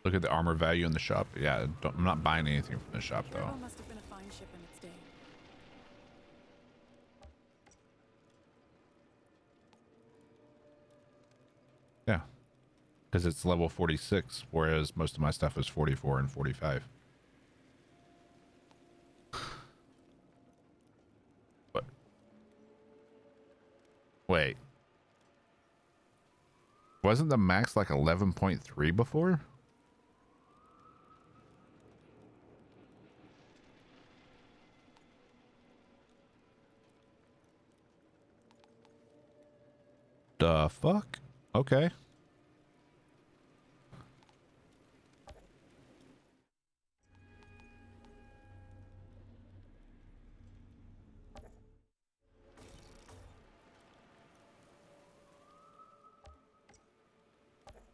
A: Look at the armor value in the shop. Yeah, I'm not buying anything from the shop though.
F: Caravel must have been a fine ship in its day.
A: Yeah. because it's level 46, whereas most of my stuff is 44 and 45. What? Wait. Wasn't the max like 11.3 before? The fuck? Okay.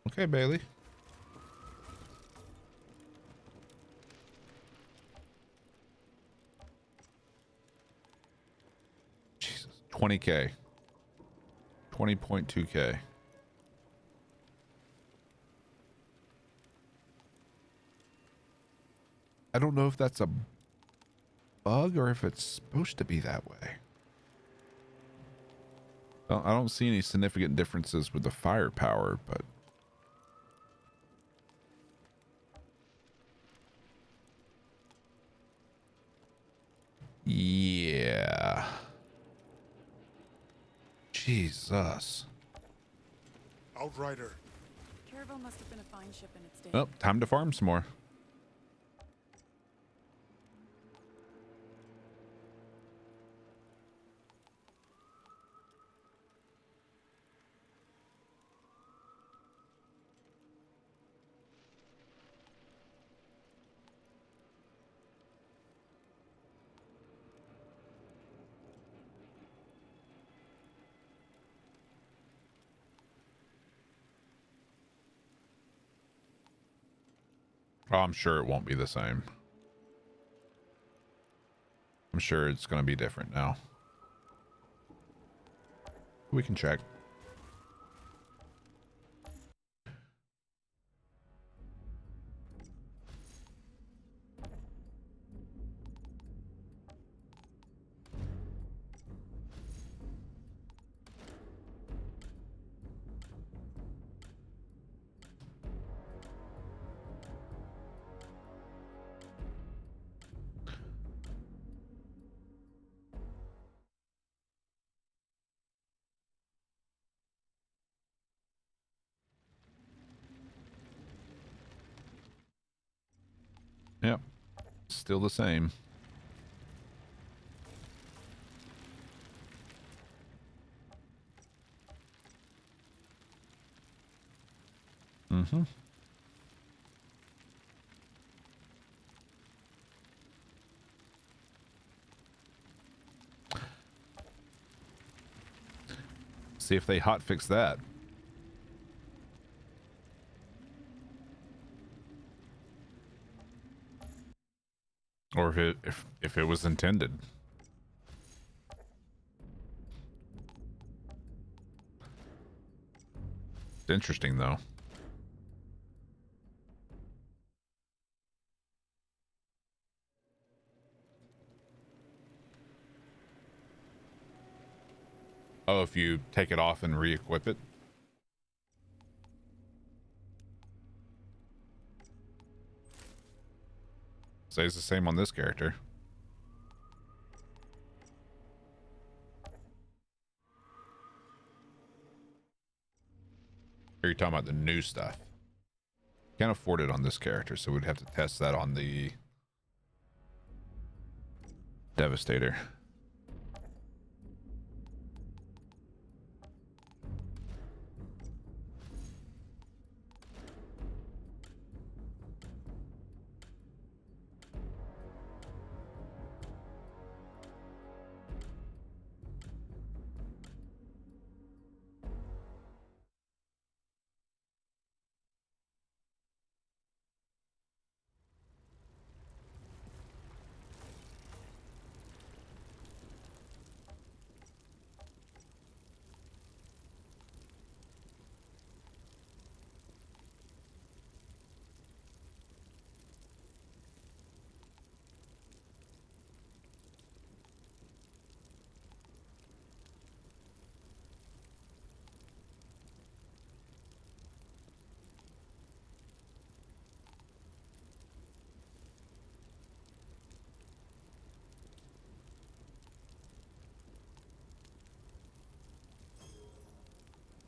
A: Okay, Bailey. Jesus. 20K. 20.2K. I don't know if that's a bug or if it's supposed to be that way. Well, I don't see any significant differences with the firepower, but yeah. Jesus.
C: Outrider.
F: Caravel must have been a fine ship in its day.
A: Oh, time to farm some more. Oh, I'm sure it won't be the same. I'm sure it's going to be different now. We can check. Yep. Still the same. Mm-hmm. See if they hotfix that. Or if it was intended. It's interesting though. Oh, if you take it off and re-equip it. Stays the same on this character. Or you're talking about the new stuff. Can't afford it on this character, so we'd have to test that on the Devastator.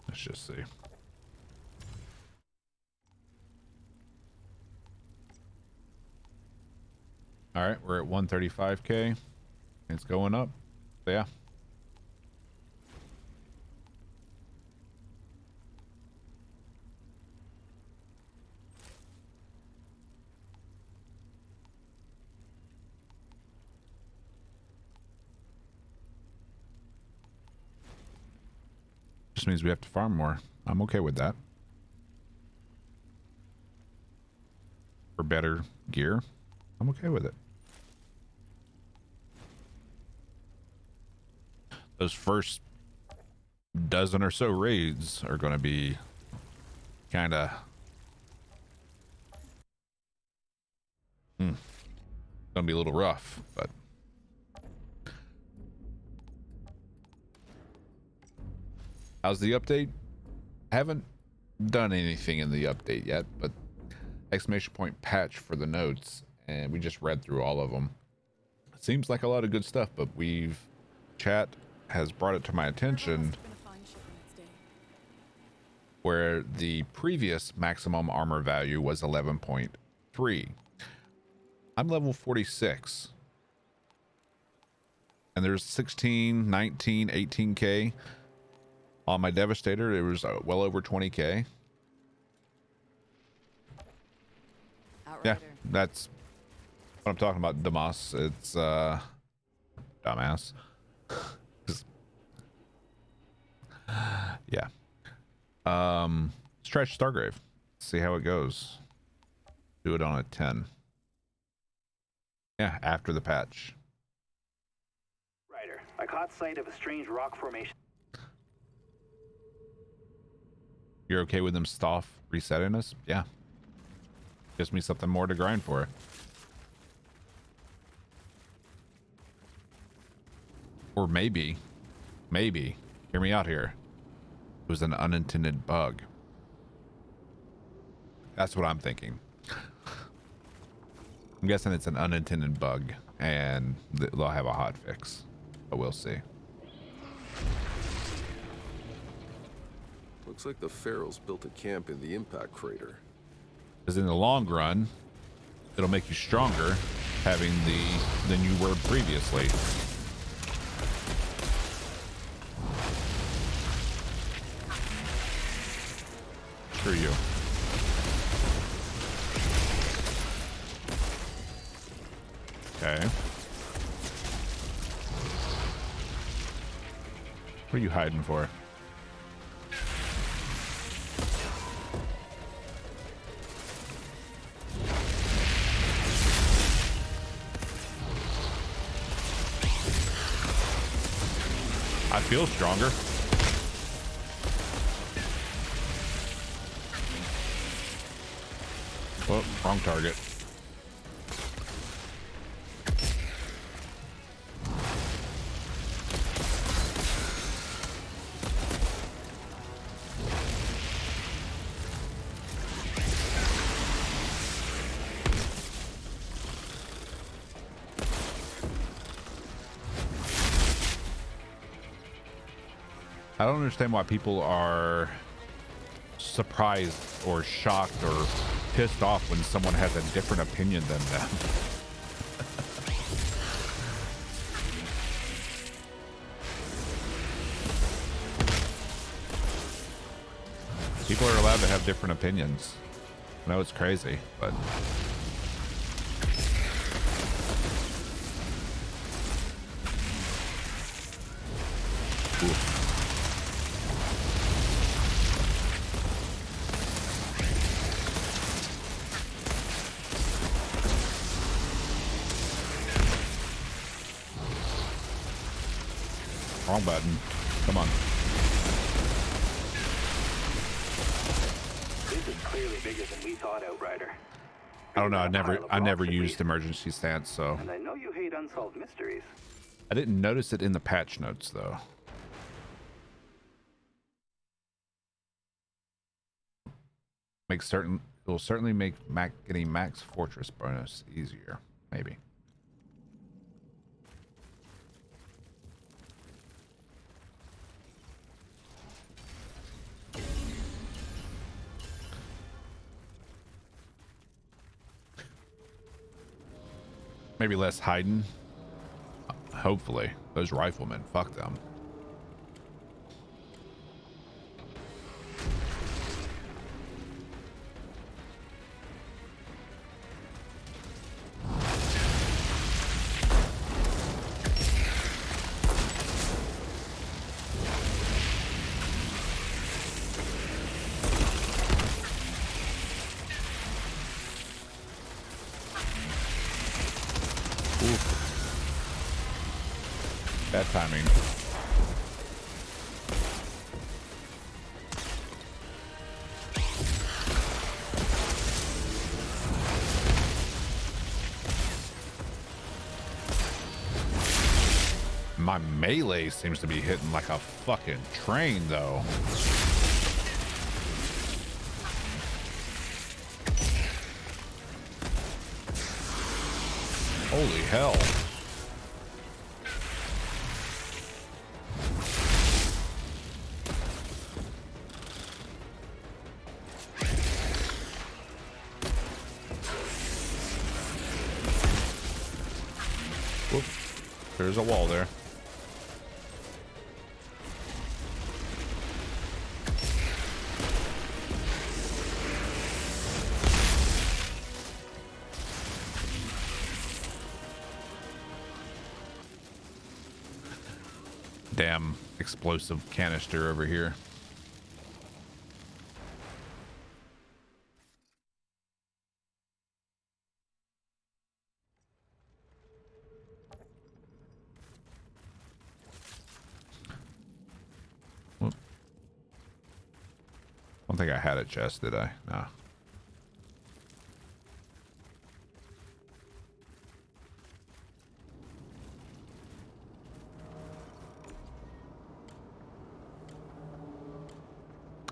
A: Let's just see. All right, we're at 135K. It's going up. So yeah. Just means we have to farm more. I'm okay with that. For better gear, I'm okay with it. Those first dozen or so raids are going to be kind of going to be a little rough, but how's the update? I haven't done anything in the update yet, but exclamation point patch for the notes, and we just read through all of them. It seems like a lot of good stuff, but chat has brought it to my attention where the previous maximum armor value was 11.3. I'm level 46 and there's 16, 19, 18k on my Devastator. It was well over 20k.
F: Outrider.
A: Yeah, that's what I'm talking about, Damas. It's dumbass. Yeah. Let's try Stargrave. See how it goes. Do it on a 10. Yeah, after the patch.
G: Ryder, I caught sight of a strange rock formation.
A: You're okay with them Stoff resetting us? Yeah. Gives me something more to grind for. Or maybe, hear me out here. It was an unintended bug. That's what I'm thinking. I'm guessing it's an unintended bug and they'll have a hot fix, but we'll see.
D: Looks like the Pharaohs built a camp in the impact crater.
A: Because in the long run, it'll make you stronger having than you were previously. Screw you. Okay. What are you hiding for? I feel stronger. Oh, wrong target. I don't understand why people are surprised or shocked or pissed off when someone has a different opinion than them. People are allowed to have different opinions. I know it's crazy, but oof. Wrong button. Come on.
G: This is clearly bigger than we thought, Outrider.
A: I don't know. I never used emergency stance, so
G: And I know you hate unsolved mysteries.
A: I didn't notice it in the patch notes though. It will certainly make getting max fortress bonus easier, maybe. Maybe less hiding. Hopefully. Those riflemen, fuck them. Bad timing. My melee seems to be hitting like a fucking train, though. Holy hell. Whoop. There's a wall there. Damn explosive canister over here. Whoop. I don't think I had a chest, did I? No.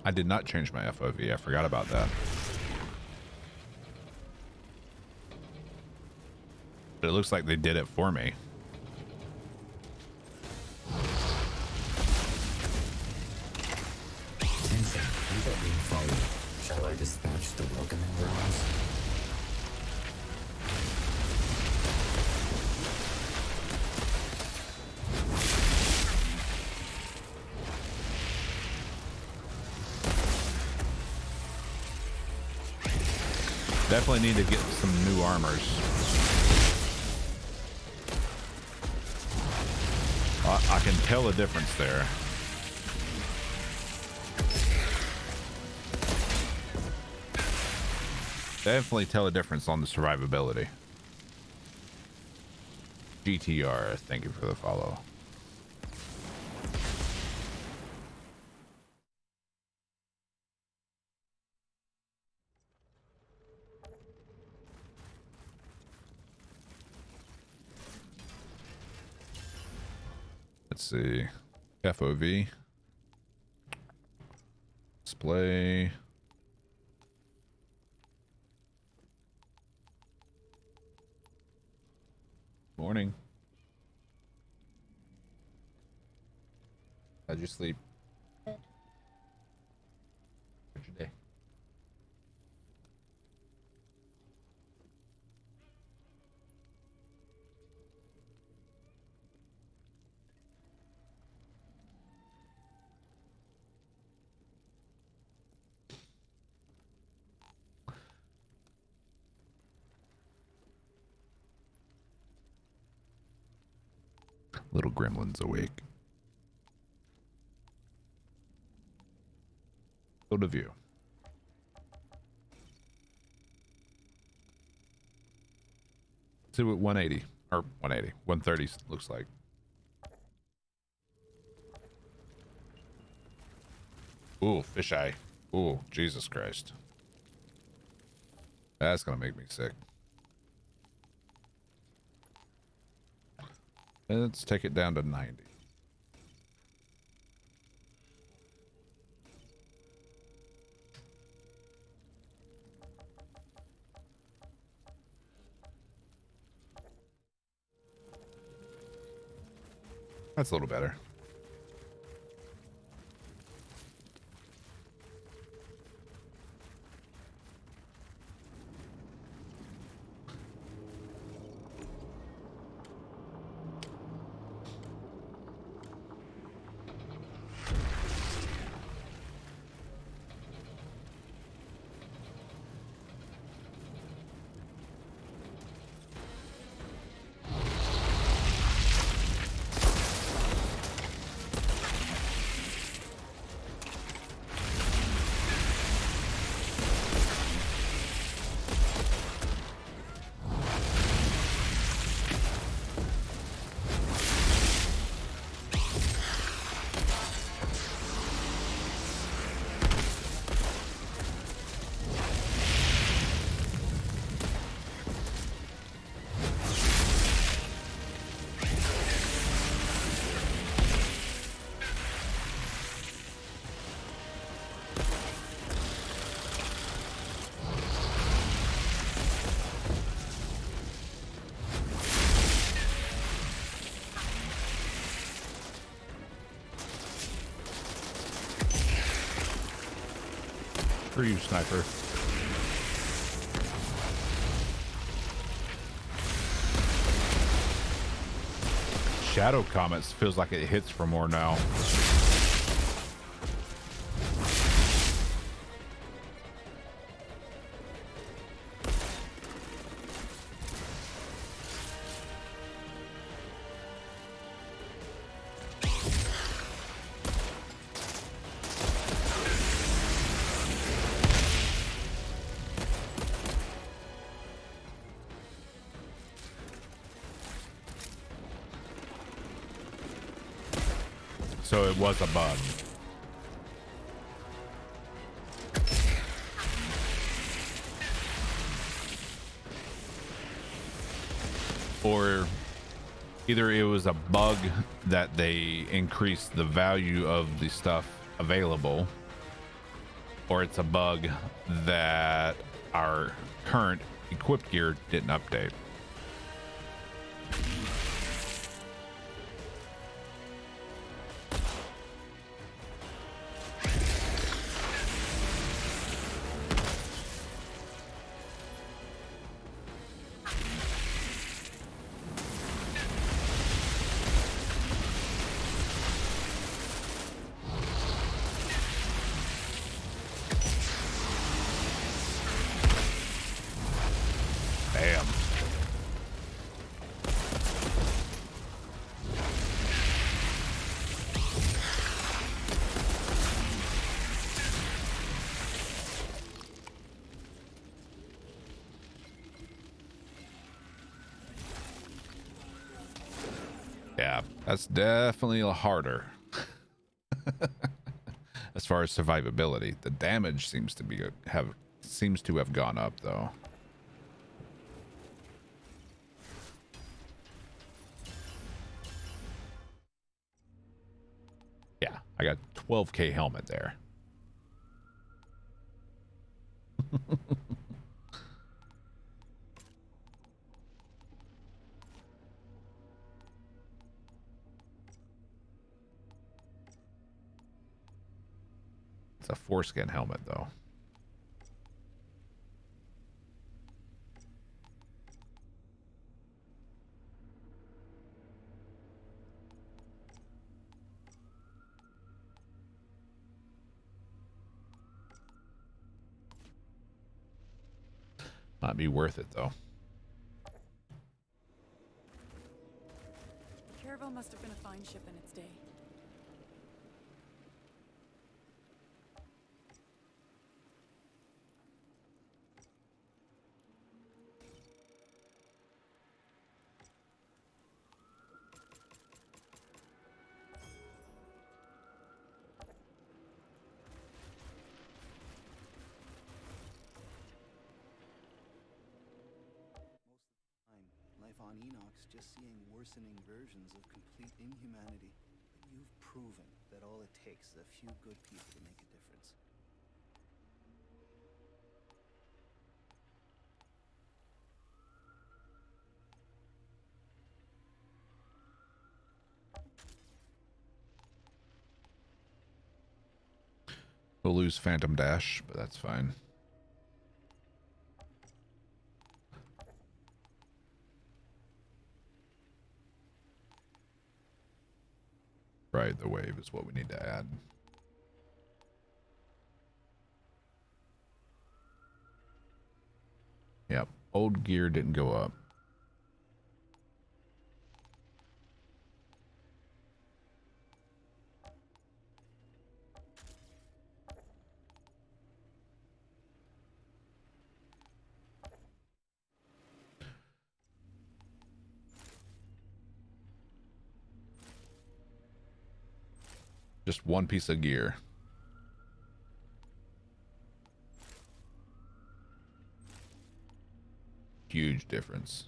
A: I did not change my FOV. I forgot about that. But it looks like they did it for me.
E: Attention, you are being followed. Shall I dispatch the welcoming drones?
A: Definitely need to get some new armors. I can tell the difference there. Definitely tell a difference on the survivability. GTR, thank you for the follow. Let's see. FOV. Display. Morning. How'd you sleep? How'd your day? Little gremlin's awake. Go to view. To at 180 or 180, 130 looks like. Ooh, fisheye. Ooh, Jesus Christ. That's gonna make me sick. Let's take it down to 90. That's a little better. for you, sniper. Shadow Comets feels like it hits for more now. So it was a bug. Or either it was a bug that they increased the value of the stuff available, or it's a bug that our current equipped gear didn't update. Yeah, that's definitely harder. As far as survivability, the damage seems to have gone up though. Yeah, I got 12k helmet there. It's a foreskin helmet though. Might be worth it though.
F: Caravel must have been a fine ship in its day.
B: Life on Enoch's just seeing worsening versions of complete inhumanity. But you've proven that all it takes is a few good people to make a difference.
A: We'll lose Phantom Dash, but that's fine. Ride the wave is what we need to add. Yep, old gear didn't go up. Just one piece of gear. Huge difference.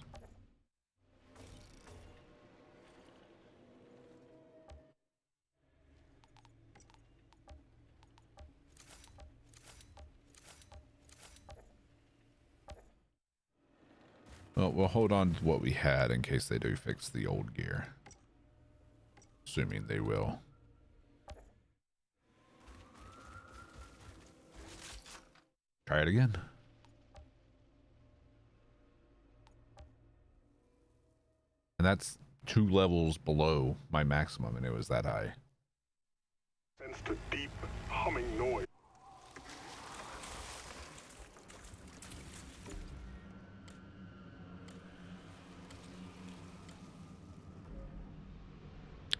A: Well, we'll hold on to what we had in case they do fix the old gear. Assuming they will. Try it again. And that's 2 levels below my maximum, and it was that high.
C: Sensed a deep, humming noise.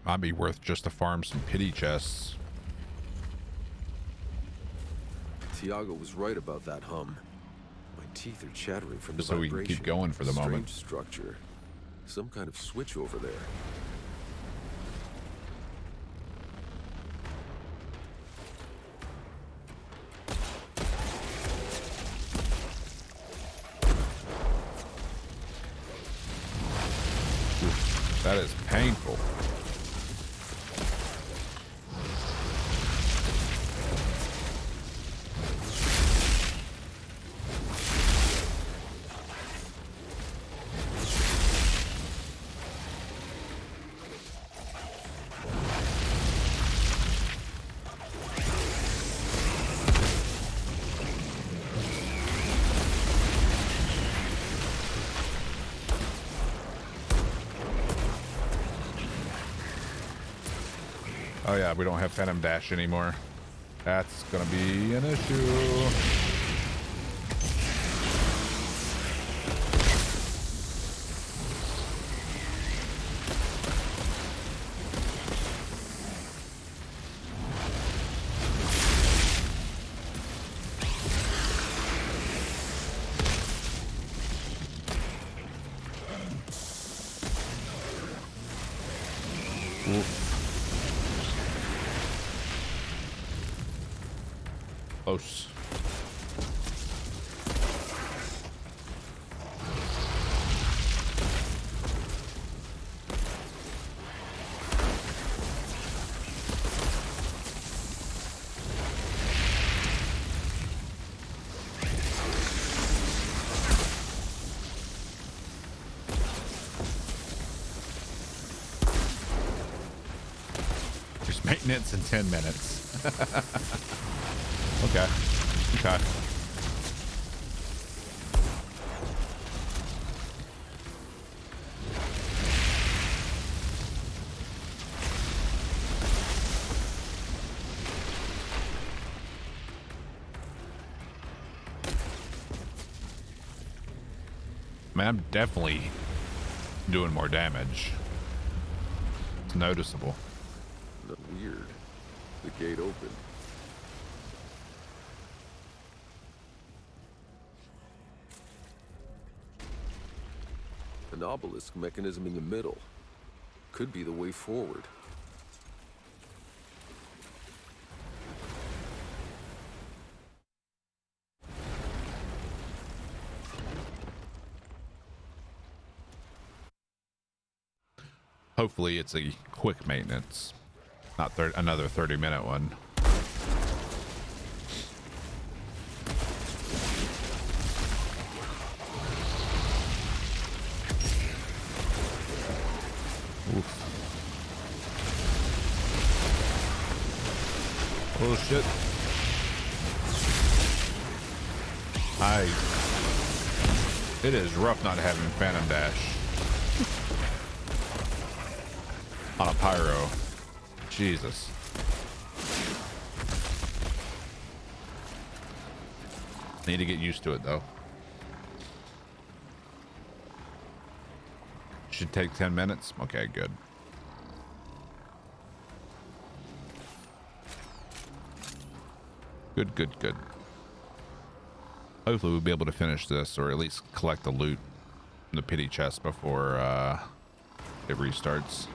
A: Might be worth just to farm some pity chests.
D: Tiago was right about that hum. My teeth are chattering from the
A: So we
D: vibration.
A: can keep going for the moment.
D: Strange structure. Some kind of switch over there.
A: That is painful. Oh yeah, we don't have Phantom Dash anymore. That's gonna be an issue. Close. There's maintenance in 10 minutes. Okay. Okay. Man, I'm definitely doing more damage. It's noticeable.
D: Weird. The gate opened. An obelisk mechanism in the middle. Could be the way forward.
A: Hopefully it's a quick maintenance, not another 30-minute one. Oof. Oh shit. It is rough not having Phantom Dash on a pyro. Jesus. Need to get used to it though. Should take 10 minutes. Okay, good. Good. Hopefully we'll be able to finish this, or at least collect the loot in the pity chest before it restarts.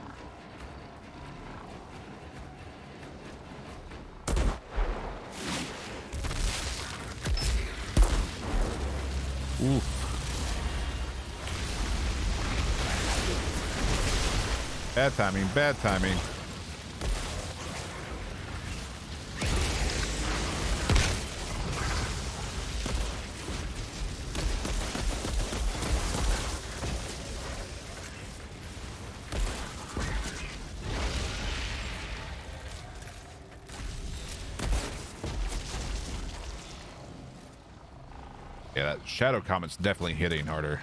A: Oof. Bad timing, bad timing. Yeah, that shadow comet's definitely hitting harder.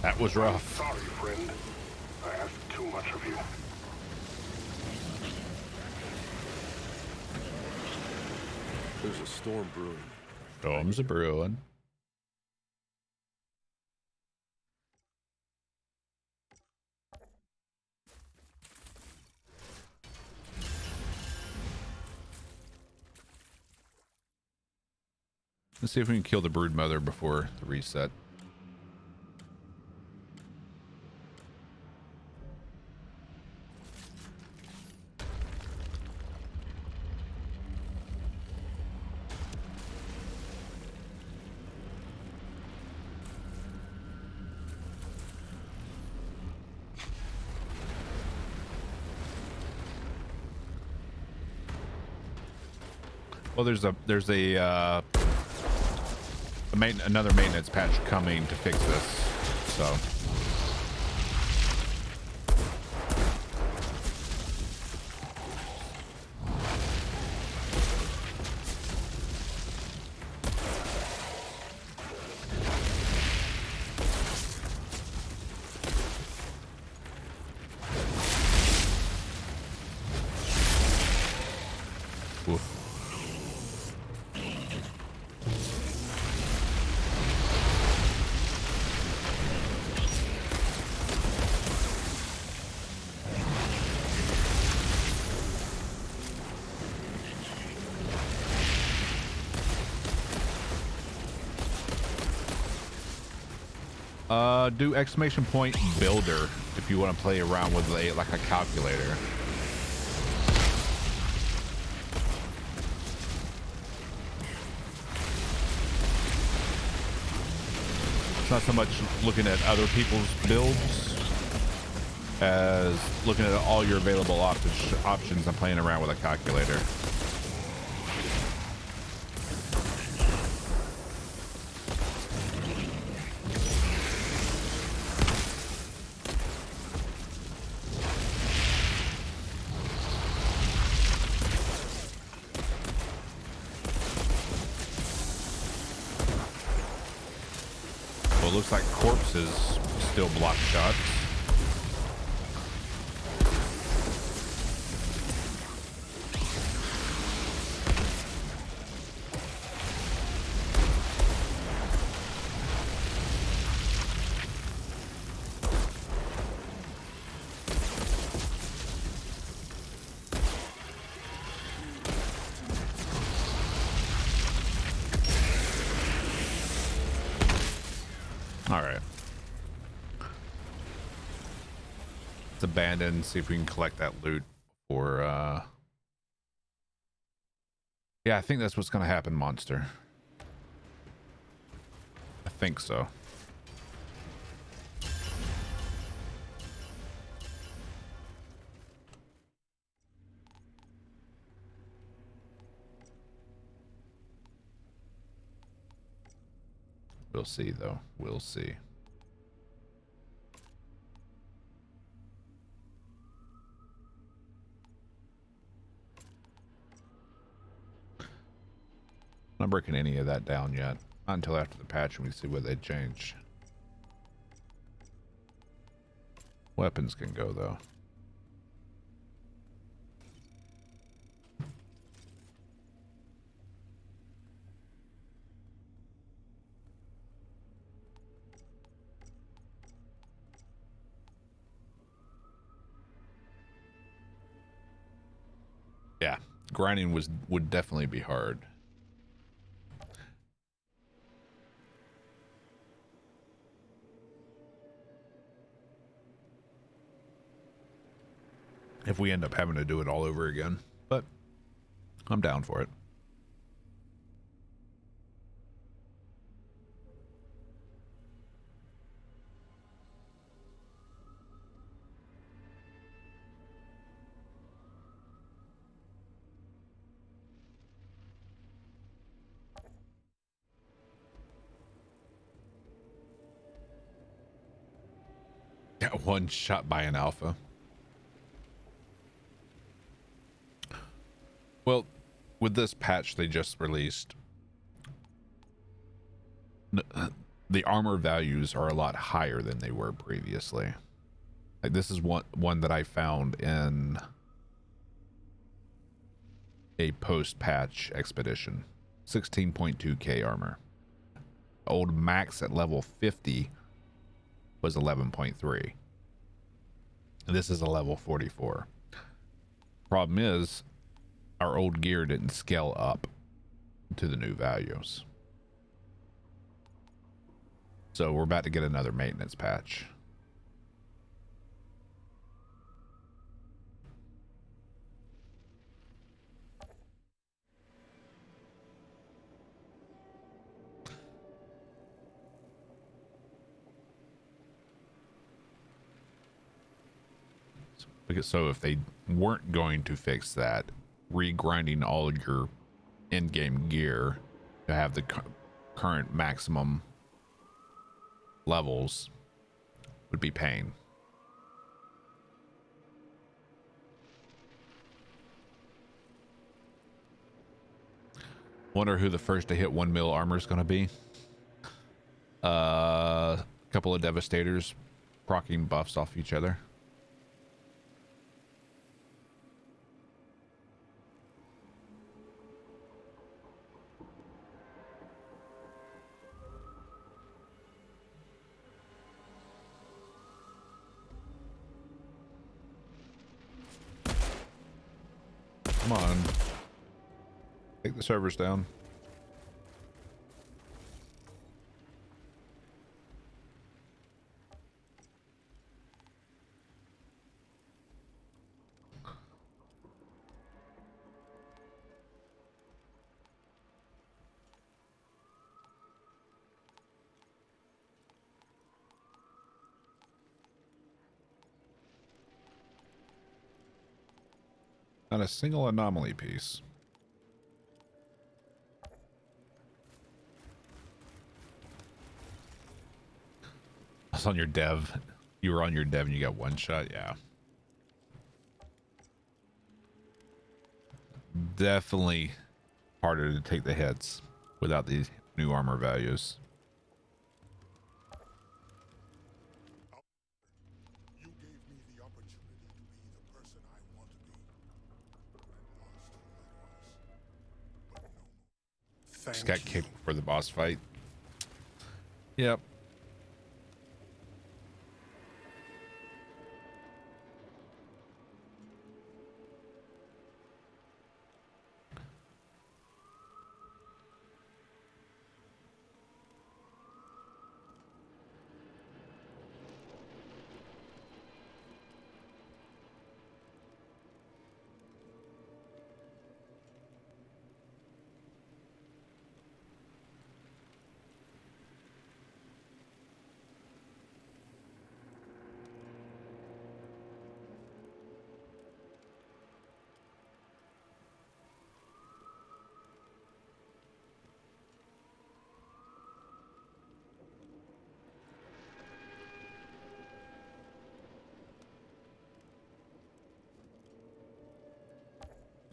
A: That was rough.
C: Sorry, friend. I asked too much of you.
D: There's a storm brewing.
A: Storms a brewing. Let's see if we can kill the brood mother before the reset. Well, there's another maintenance patch coming to fix this, so. Do exclamation point builder if you want to play around with like a calculator. It's not so much looking at other people's builds as looking at all your available options and playing around with a calculator. Looks like corpses still block shots. Abandon, see if we can collect that loot, or yeah, I think that's what's gonna happen, monster. I think so. We'll see though, we'll see. I'm not breaking any of that down yet. Not until after the patch and we see what they change. Weapons can go though. Yeah, grinding would definitely be hard. if we end up having to do it all over again. But I'm down for it. Got one shot by an alpha. Well, with this patch they just released, the armor values are a lot higher than they were previously. Like this is one that I found in a post-patch expedition. 16.2k armor. Old max at level 50 was 11.3. This is a level 44. Problem is, our old gear didn't scale up to the new values. So we're about to get another maintenance patch. So if they weren't going to fix that, regrinding all your in-game gear to have the current maximum levels would be pain. Wonder who the first to hit 1 mil armor is going to be. A couple of Devastators proccing buffs off each other. Come on. Take the servers down. Not a single anomaly piece. I was on your dev. You were on your dev and you got one shot. Yeah. Definitely harder to take the hits without these new armor values.
C: You gave me the opportunity to be the person I want to be. And lost who I was. But no.
A: Just got kicked before the boss fight. Yep.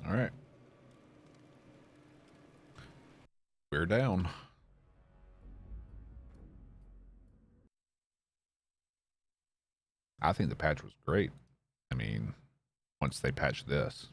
A: All right. We're down. I think the patch was great. I mean, once they patch this.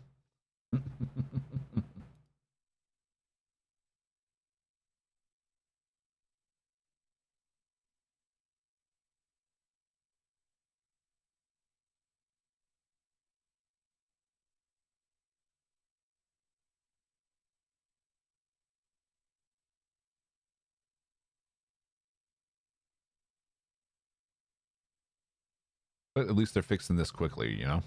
A: But at least they're fixing this quickly, you know?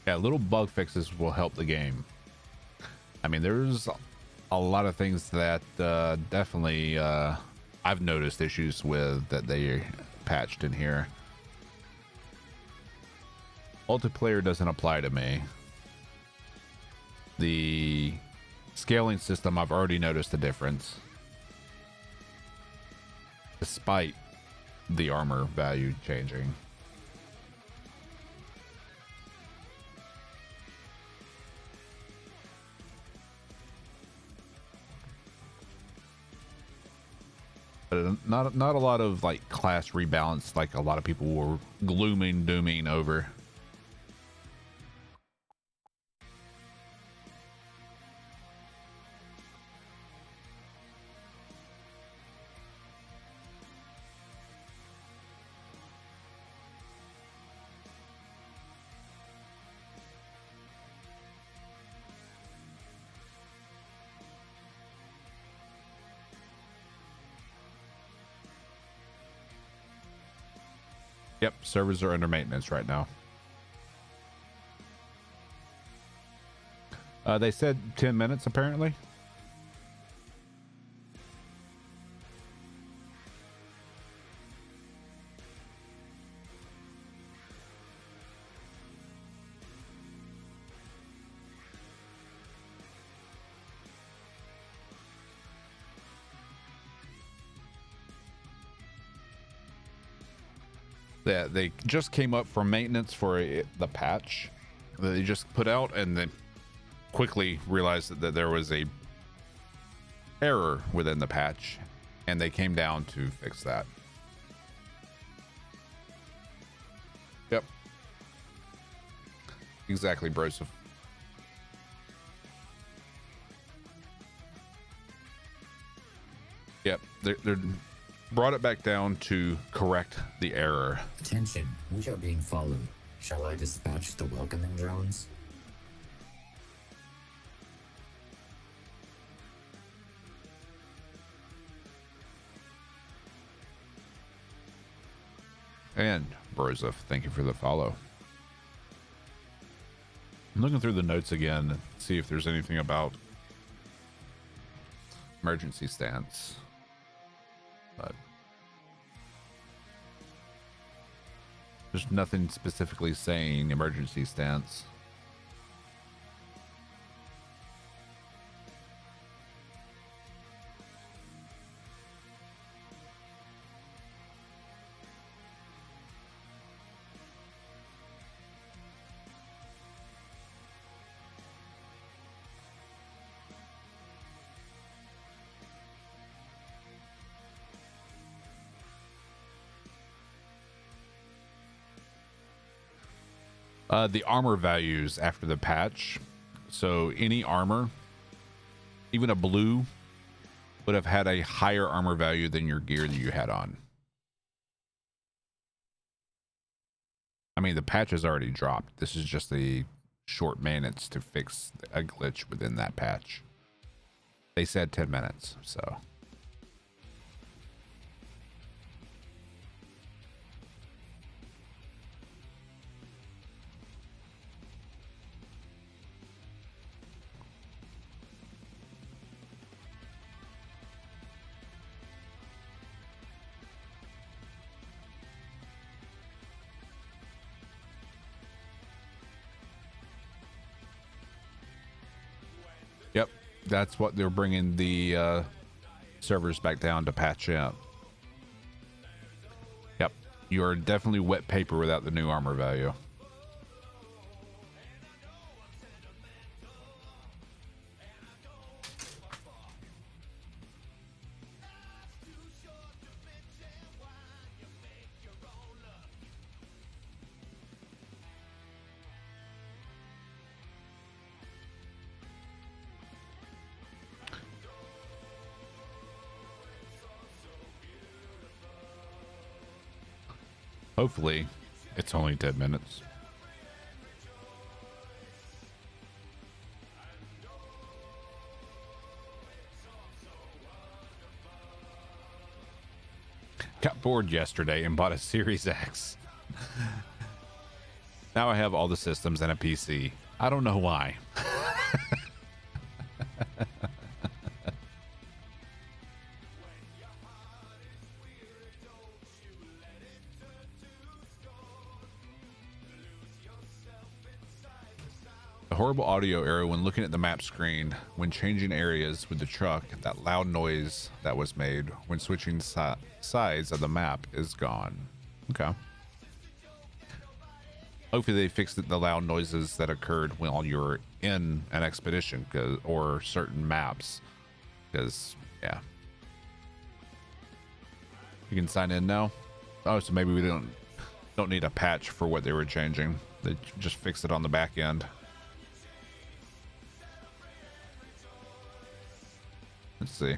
A: Yeah, little bug fixes will help the game. I mean, there's a lot of things that definitely I've noticed issues with that they patched in here. Multiplayer doesn't apply to me. The scaling system, I've already noticed a difference. Despite the armor value changing. But not a lot of like class rebalance like a lot of people were dooming over. Yep, servers are under maintenance right now. They said 10 minutes apparently. Yeah, they just came up from maintenance for the patch that they just put out, and then quickly realized that there was a error within the patch, and they came down to fix that. Yep. Exactly, Broseph. Yep, they're brought it back down to correct the error.
E: Attention, we are being followed. Shall I dispatch the welcoming drones?
A: And Broseph, thank you for the follow. I'm looking through the notes again to see if there's anything about emergency stance. But there's nothing specifically saying emergency stance. The armor values after the patch. So any armor, even a blue, would have had a higher armor value than your gear that you had on. I mean, the patch has already dropped. This is just a short maintenance to fix a glitch within that patch. They said 10 minutes, so. Yep, that's what they're bringing the servers back down to patch up. Yep, you are definitely wet paper without the new armor value. Hopefully, it's only 10 minutes. Got bored yesterday and bought a Series X. Now I have all the systems and a PC. I don't know why. The horrible audio error when looking at the map screen when changing areas with the truck, that loud noise that was made when switching sides of the map is gone. Okay. Hopefully they fixed the loud noises that occurred while you're in an expedition or certain maps. Because, yeah. You can sign in now. Oh, so maybe we don't need a patch for what they were changing. They just fixed it on the back end. Let's see.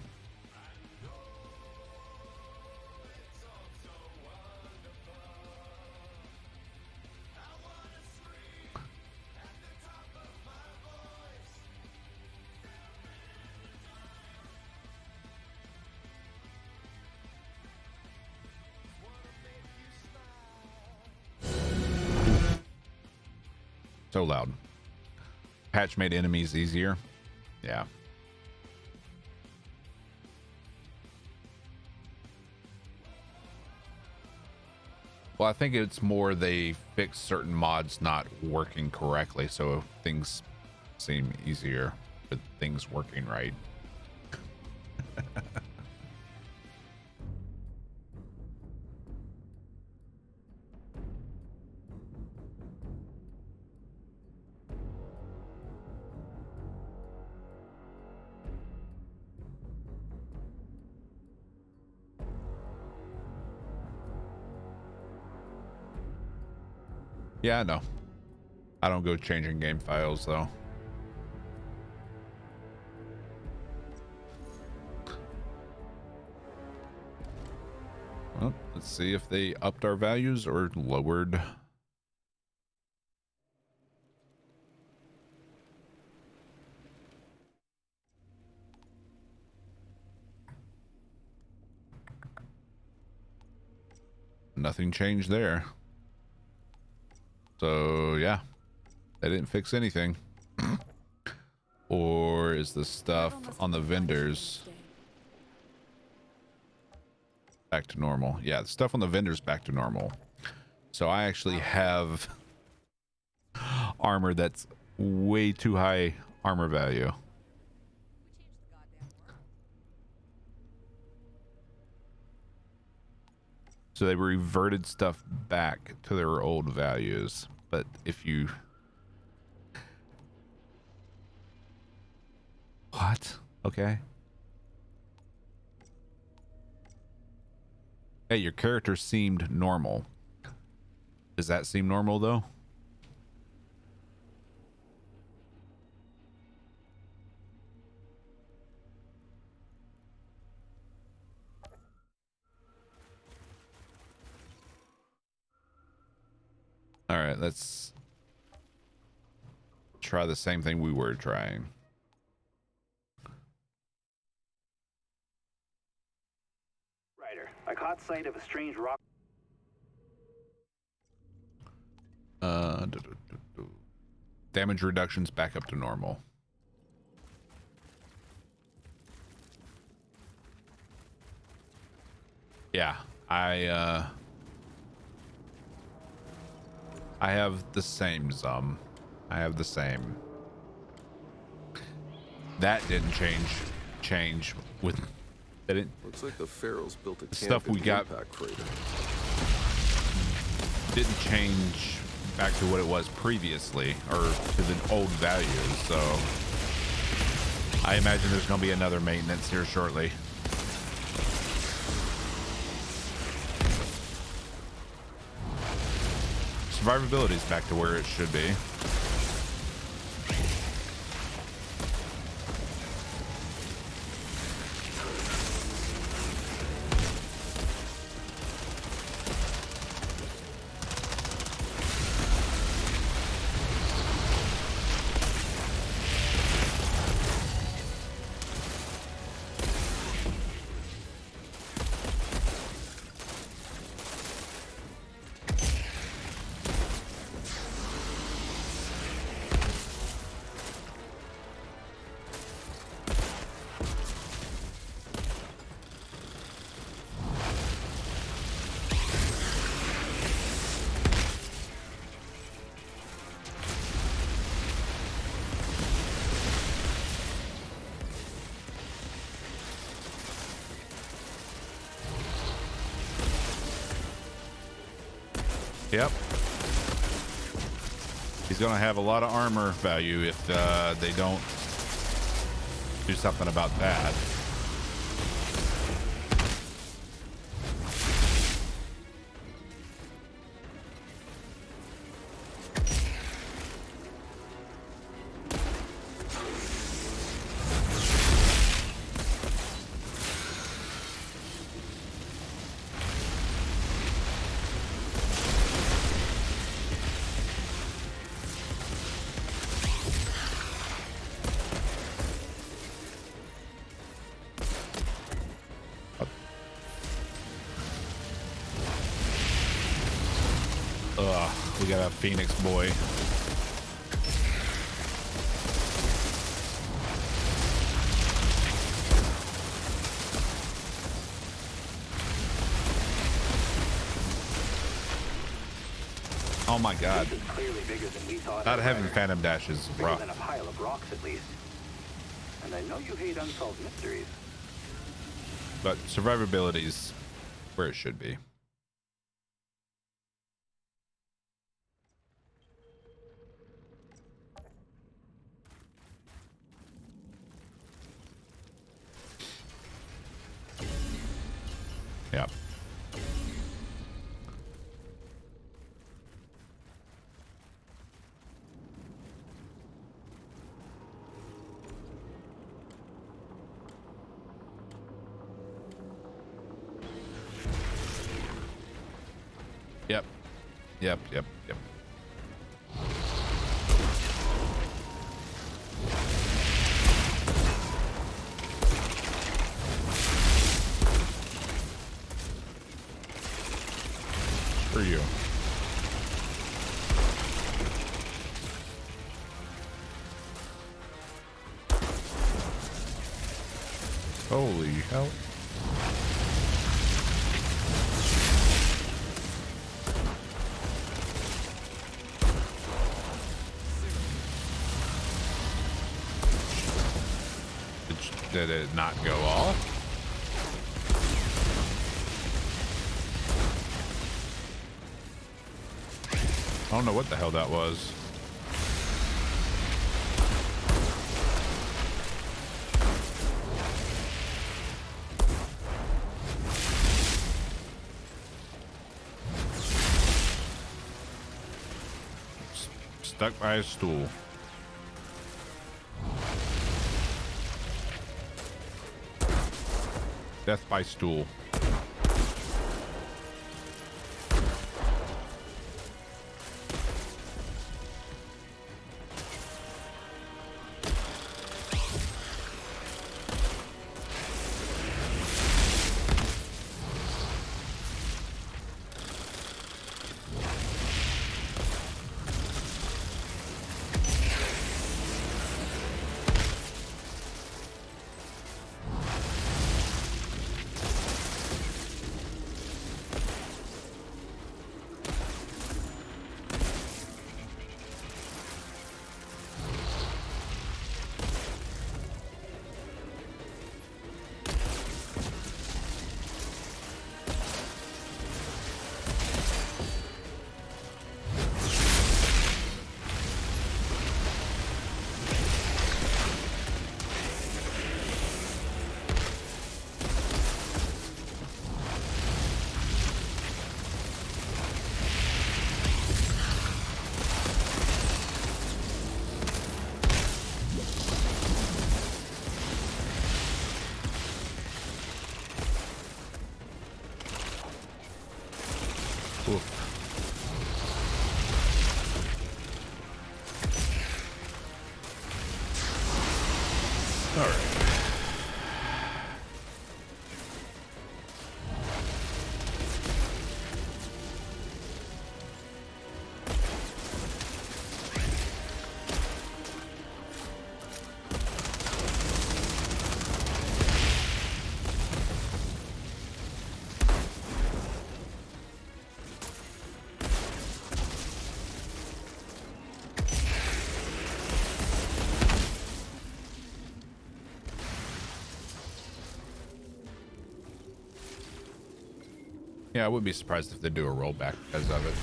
A: So loud. Patch made enemies easier. Yeah. Well, I think it's more they fix certain mods not working correctly, so things seem easier with things working right. Yeah, I know. I don't go changing game files though. Well, let's see if they upped our values or lowered. Nothing changed there. So yeah, they didn't fix anything. Or is the stuff on the vendors back to normal? Yeah, the stuff on the vendors back to normal. So I actually have armor that's way too high armor value. So they reverted stuff back to their old values. But if you... What? Okay. Hey, your character seemed normal. Does that seem normal though? All right, let's try the same thing we were trying.
G: Ryder, I caught sight of a strange rock.
A: Damage reductions back up to normal. Yeah, I have the same I have the same. That didn't change with that didn't.
D: Looks like the Pharaohs built a camp
A: Stuff we
D: in
A: got
D: impact freighter.
A: Didn't change back to what it was previously or to the old values, so I imagine there's going to be another maintenance here shortly. Survivability is back to where it should be. Yep. He's gonna have a lot of armor value if they don't do something about that. We got a Phoenix boy. Oh my god.
G: This is clearly bigger than we thought.
A: Not having
G: Outrider.
A: Phantom Dash is
G: Bigger
A: rough.
G: than a pile of rocks, at least. And I know you hate unsolved mysteries.
A: But survivability's where it should be. Yep. Yep. Yep. Yep. Yep. For you. Holy hell. Did it not go off? I don't know what the hell that was. Stuck by a stool. Death by stool. Yeah, I would be surprised if they do a rollback because of it.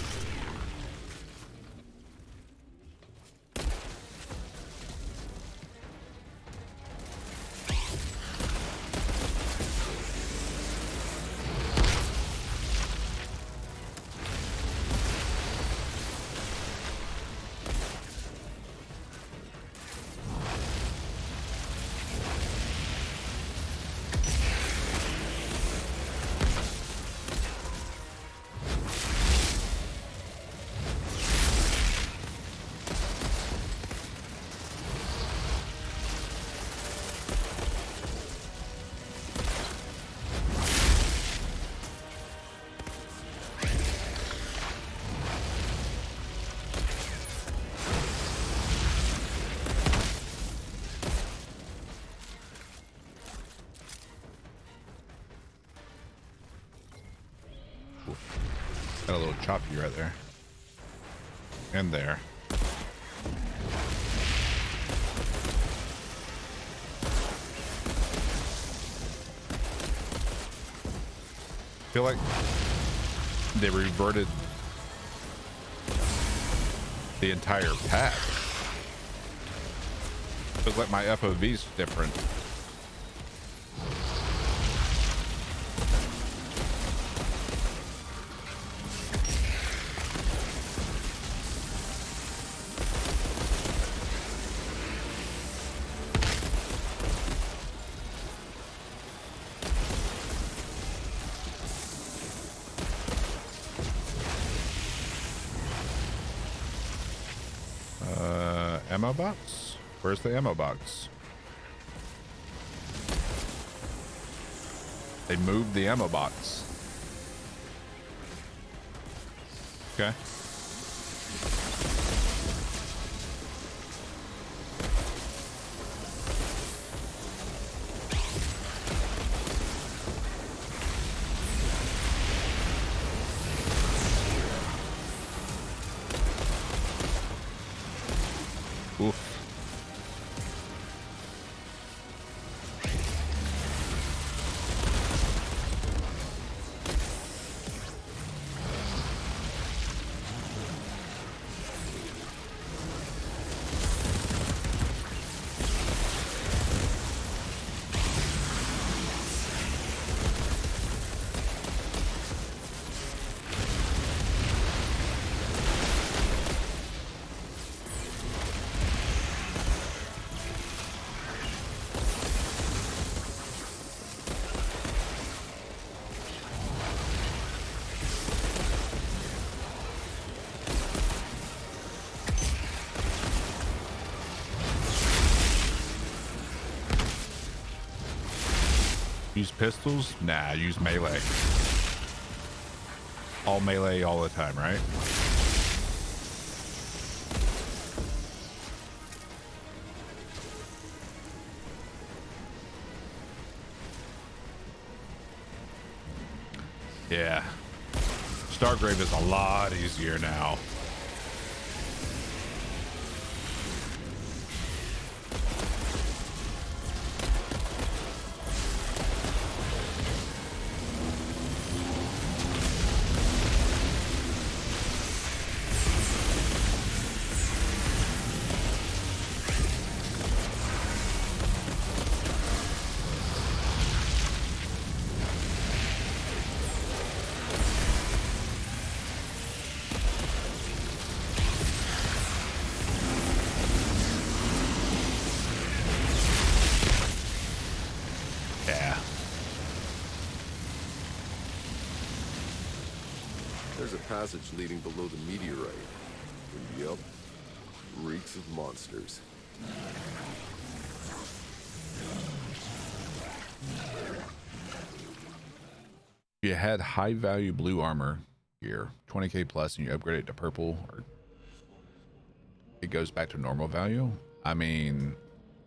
A: Got a little choppy right there. And there. I feel like they reverted the entire patch. Feels like my FOV's different. Ammo box? Where's the ammo box? They moved the ammo box. Okay. Oof. Use pistols? Nah, use melee. All melee all the time, right? Yeah. Stargrave is a lot easier now.
D: There's a passage leading below the meteorite. Yup. Reeks of monsters.
A: If you had high value blue armor gear, 20k plus, and you upgrade it to purple, or it goes back to normal value. I mean,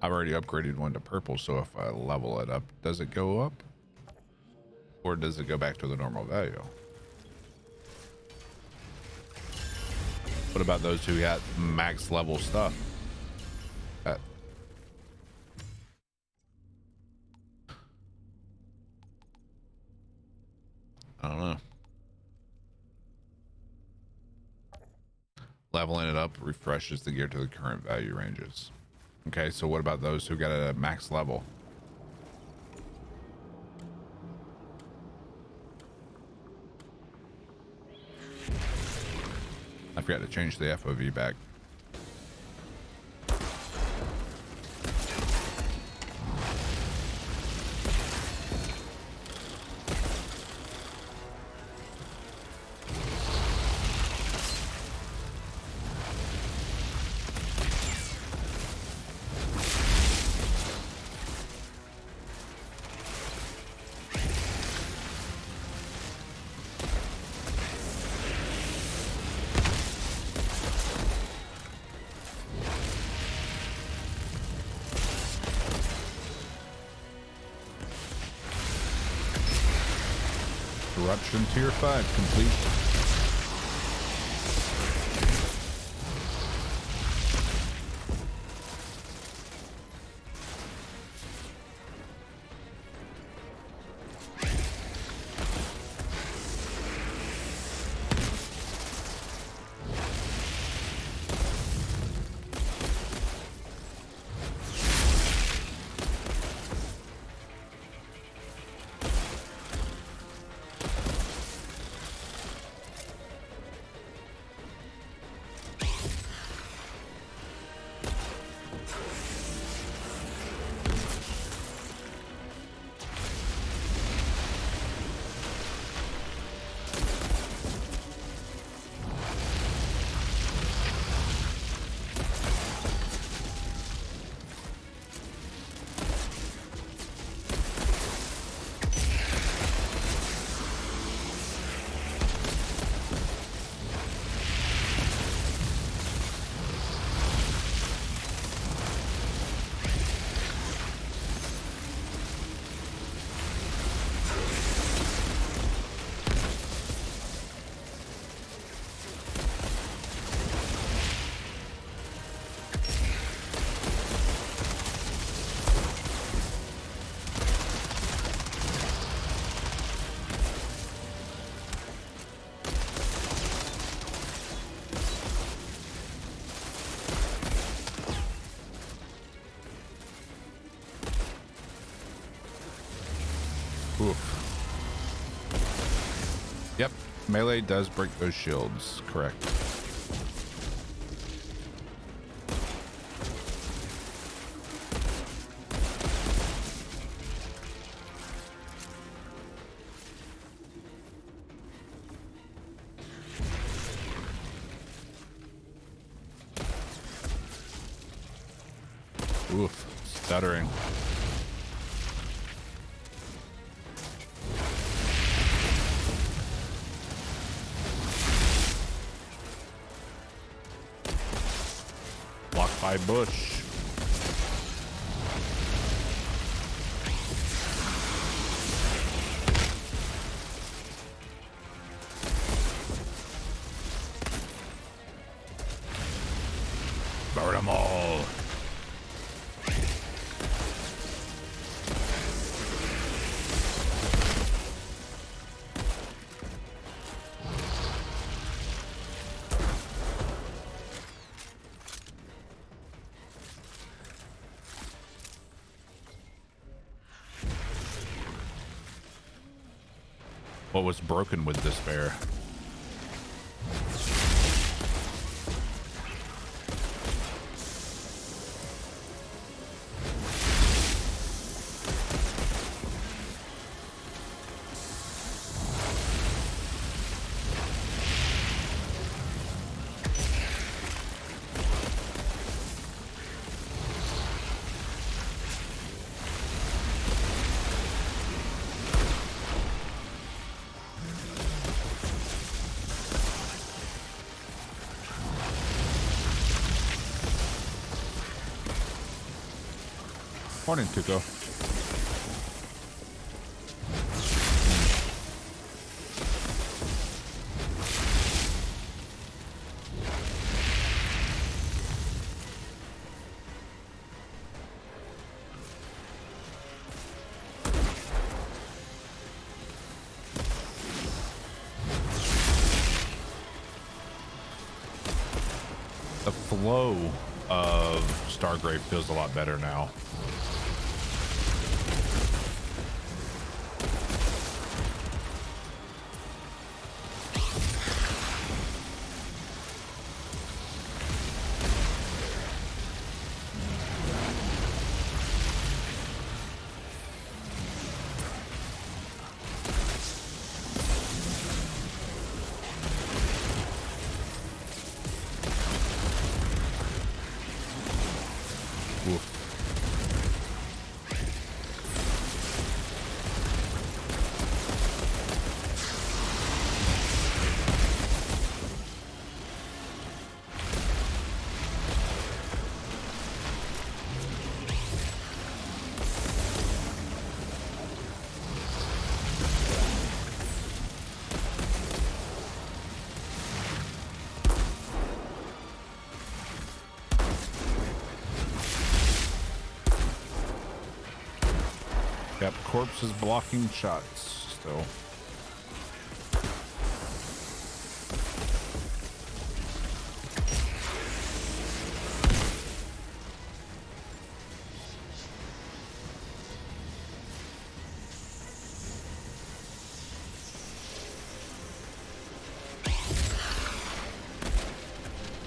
A: I've already upgraded one to purple, so if I level it up, does it go up? Or does it go back to the normal value? What about those who got max level stuff? I don't know. Leveling it up refreshes the gear to the current value ranges. Okay, so what about those who got a max level? I forgot to change the FOV back. Corruption tier 5 complete. Oof. Yep, melee does break those shields, correct. Oof, stuttering. Blocked by bush. Burn them all. What was broken with despair? Morning, Tuco. The flow of Stargrave feels a lot better now. Yep, corpse is blocking shots still.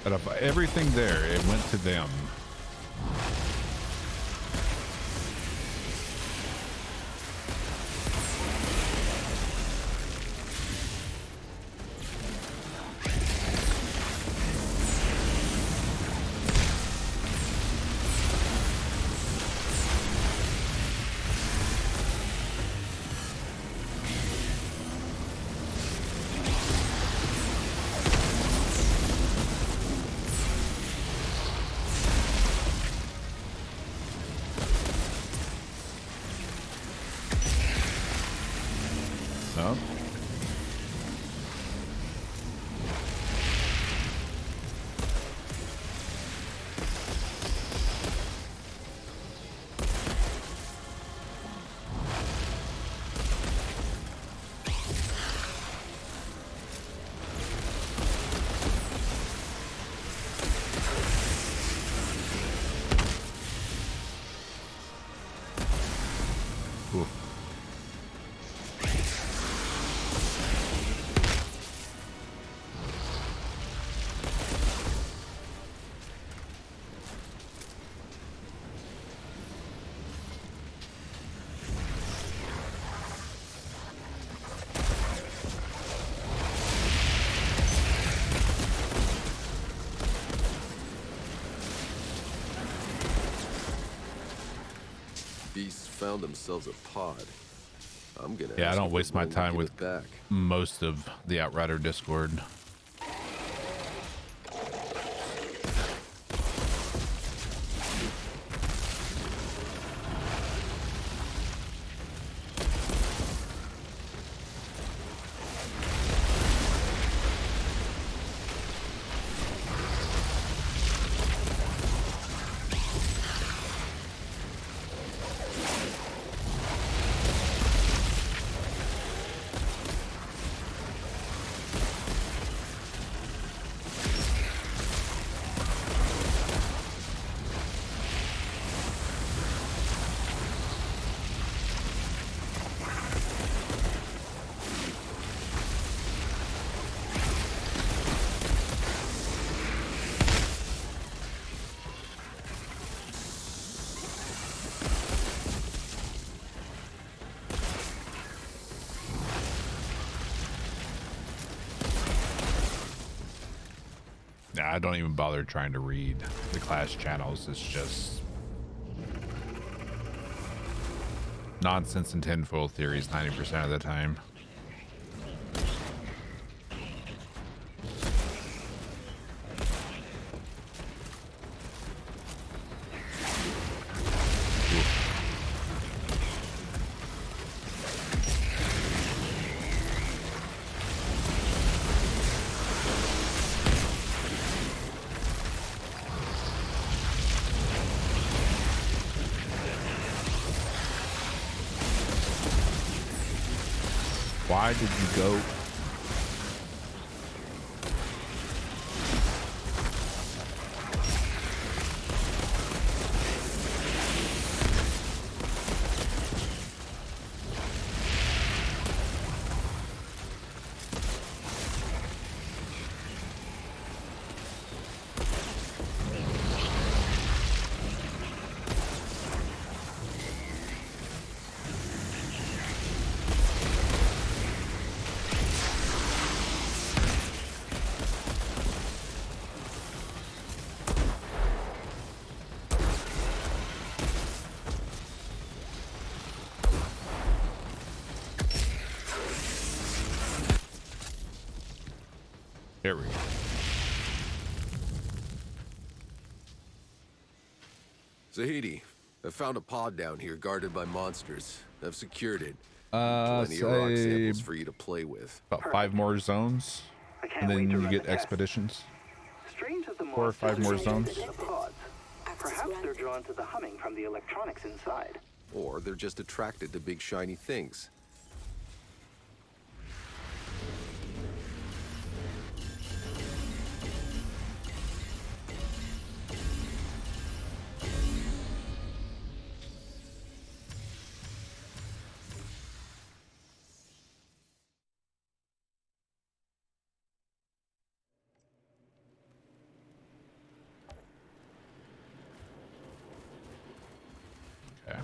A: Out of everything there, it went to them.
D: beasts found themselves a pod. I'm gonna.
A: Yeah, I
D: ask
A: don't
D: if
A: waste
D: they're
A: my
D: willing to
A: time
D: give
A: with
D: it back.
A: most of the Outrider Discord. Nah, I don't even bother trying to read the class channels. It's just nonsense and tinfoil theories 90% of the time. Why did you go? There we go.
D: Zahidi, I found a pod down here guarded by monsters. I've secured it. Plenty
A: Say
D: of rock samples for you to play with.
A: about 5 more zones,
G: I can't
A: and then
G: wait to
A: you
G: run
A: get
G: the test.
A: expeditions.
G: Strange that the
A: 4 or 5 more
G: monsters
A: zones.
G: are the pods. Perhaps they're drawn to the humming from the electronics inside.
D: Or they're just attracted to big shiny things.
A: Okay.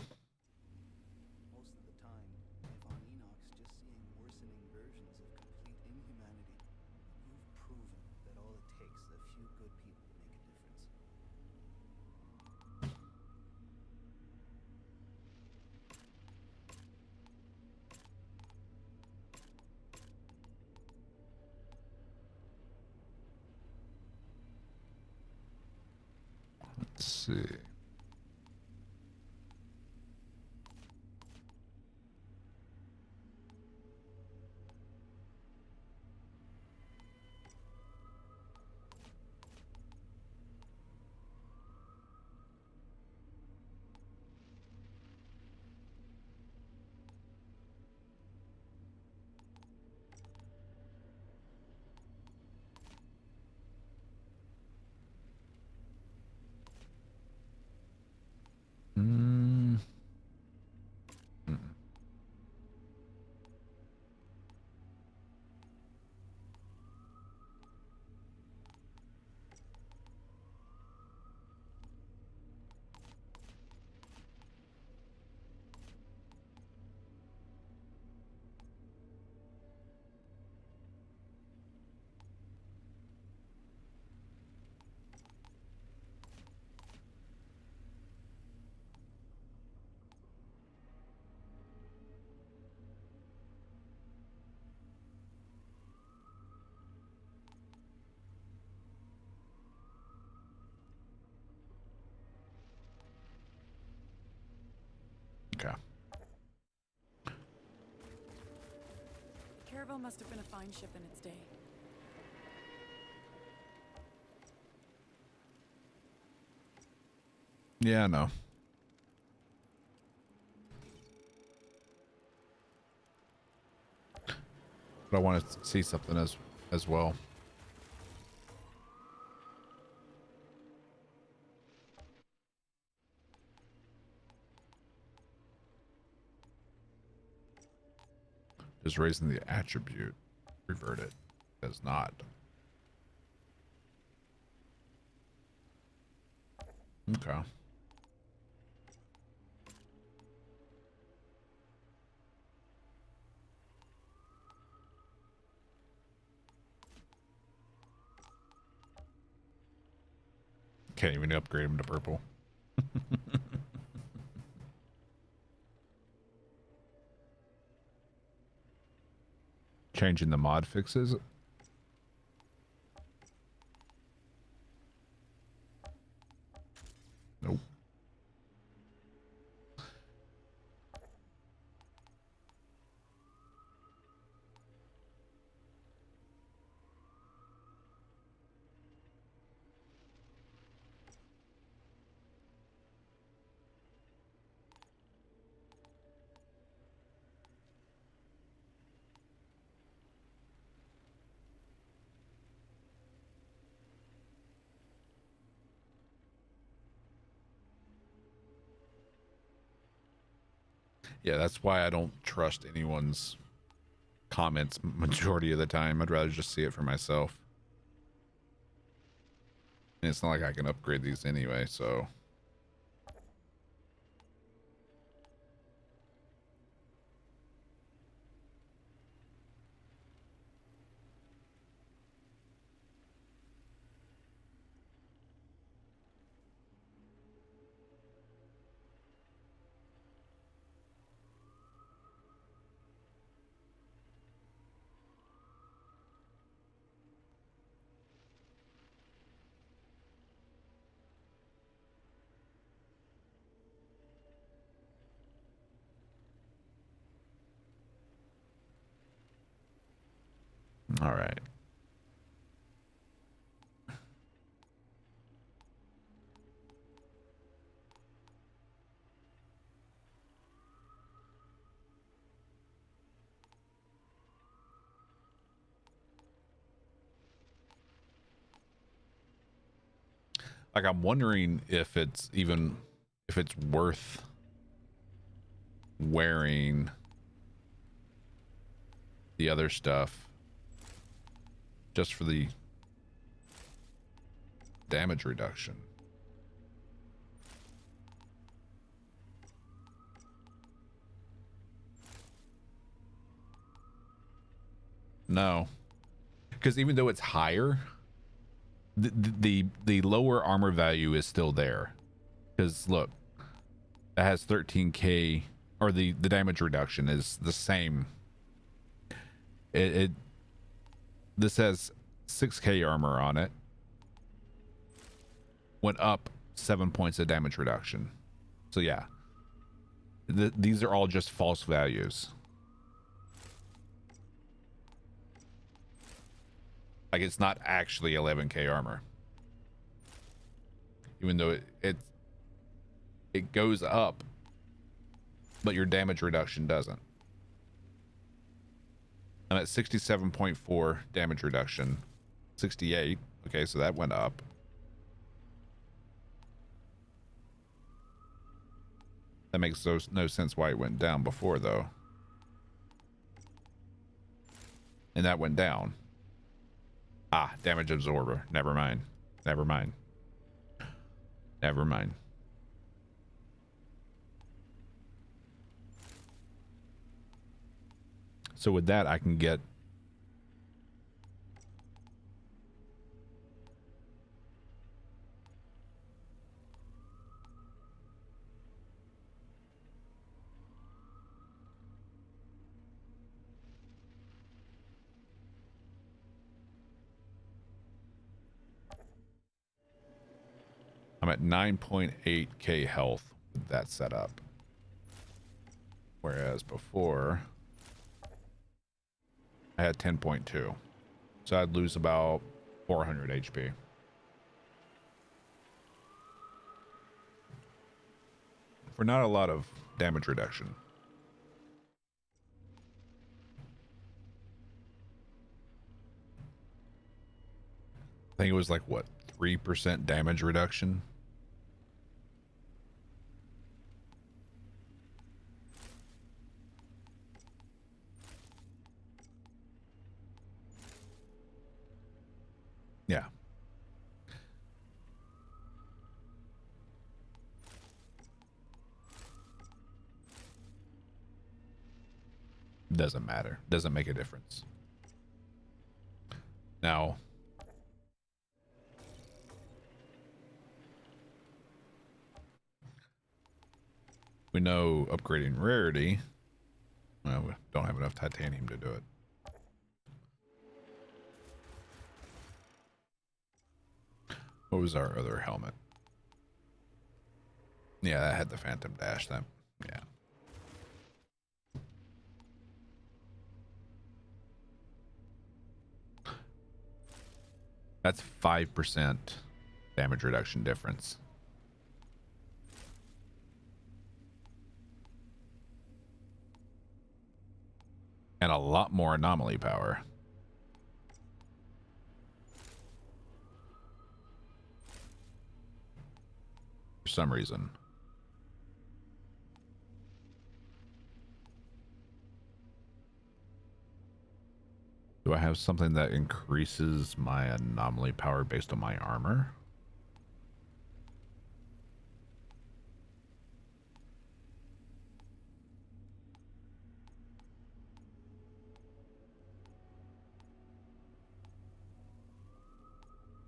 B: Most of the time, life on Enoch's just seeing worsening versions of complete inhumanity. You've proven that all it takes is a few good people to make a difference.
A: Let's see.
H: cargo must have been a fine ship in its day.
A: Yeah, I know. But I want to see something as well. Just raising the attribute. Revert it. Does not. Okay. Can't even upgrade him to purple. Changing the mod fixes. Nope. Yeah, that's why I don't trust anyone's comments majority of the time. I'd rather just see it for myself. And it's not like I can upgrade these anyway, so. All right. Like, I'm wondering if it's worth wearing the other stuff just for the damage reduction. No, because even though it's higher, the lower armor value is still there. Because look, it has 13k, or the damage reduction is the same. This has 6k armor on it. Went up 7 points of damage reduction. So yeah, these are all just false values. Like, it's not actually 11k armor, even though it goes up, but your damage reduction doesn't. I'm at 67.4 damage reduction. 68. Okay, so that went up. That makes no sense why it went down before, though. And that went down. Ah, damage absorber. Never mind. Never mind. Never mind. So with that, I can get I'm at 9.8k health with that setup. Whereas before, I had 10.2. So I'd lose about 400 HP. For not a lot of damage reduction. I think it was like, what, 3% damage reduction? Yeah. Doesn't matter. Doesn't make a difference. Now, we know upgrading rarity. Well, we don't have enough titanium to do it. What was our other helmet? Yeah, that had the Phantom Dash. That, yeah. That's 5% damage reduction difference. And a lot more anomaly power. For some reason. Do I have something that increases my anomaly power based on my armor?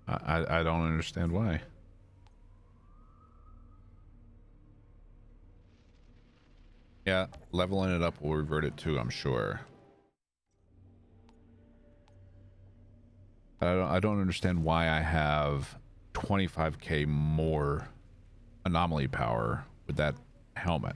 A: I don't understand why. Yeah, leveling it up will revert it to, I'm sure. I don't understand why I have 25k more anomaly power with that helmet.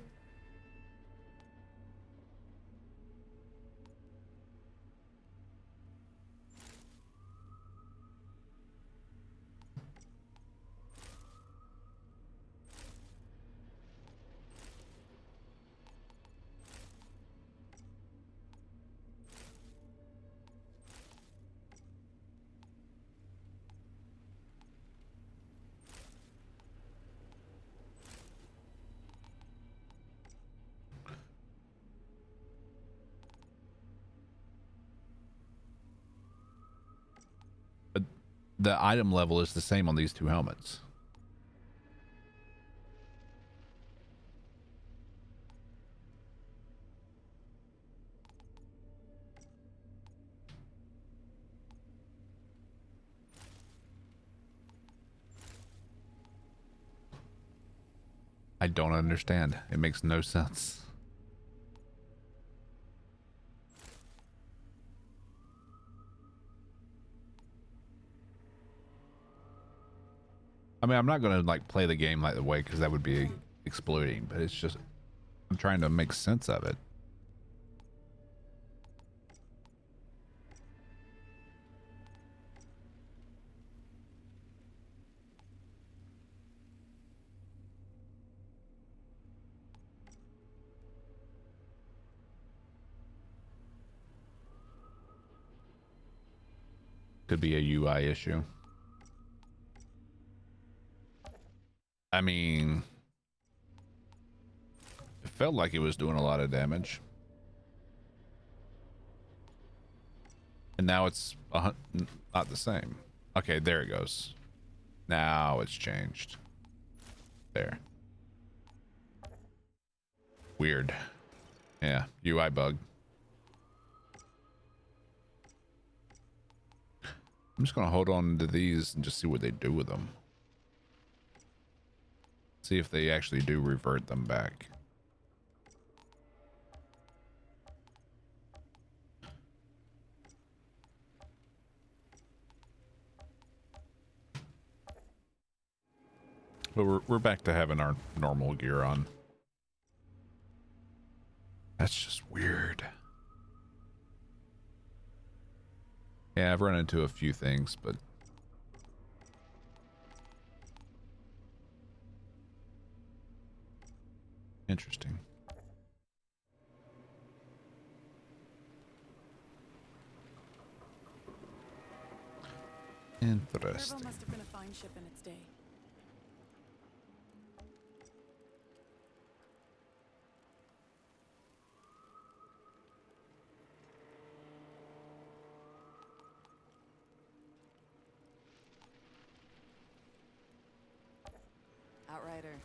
A: The item level is the same on these two helmets. I don't understand. It makes no sense. I mean, I'm not going to like play the game like the way, because that would be exploiting, but it's just, I'm trying to make sense of it. Could be a UI issue. I mean, it felt like it was doing a lot of damage. And now it's not the same. Okay, there it goes. Now it's changed. There. Weird. Yeah, UI bug. I'm just going to hold on to these and just see what they do with them. See if they actually do revert them back. But we're back to having our normal gear on. That's just weird. Yeah, I've run into a few things, but interesting.
H: Servo
A: Interesting.
H: must have been a fine ship in its day.
F: Outrider.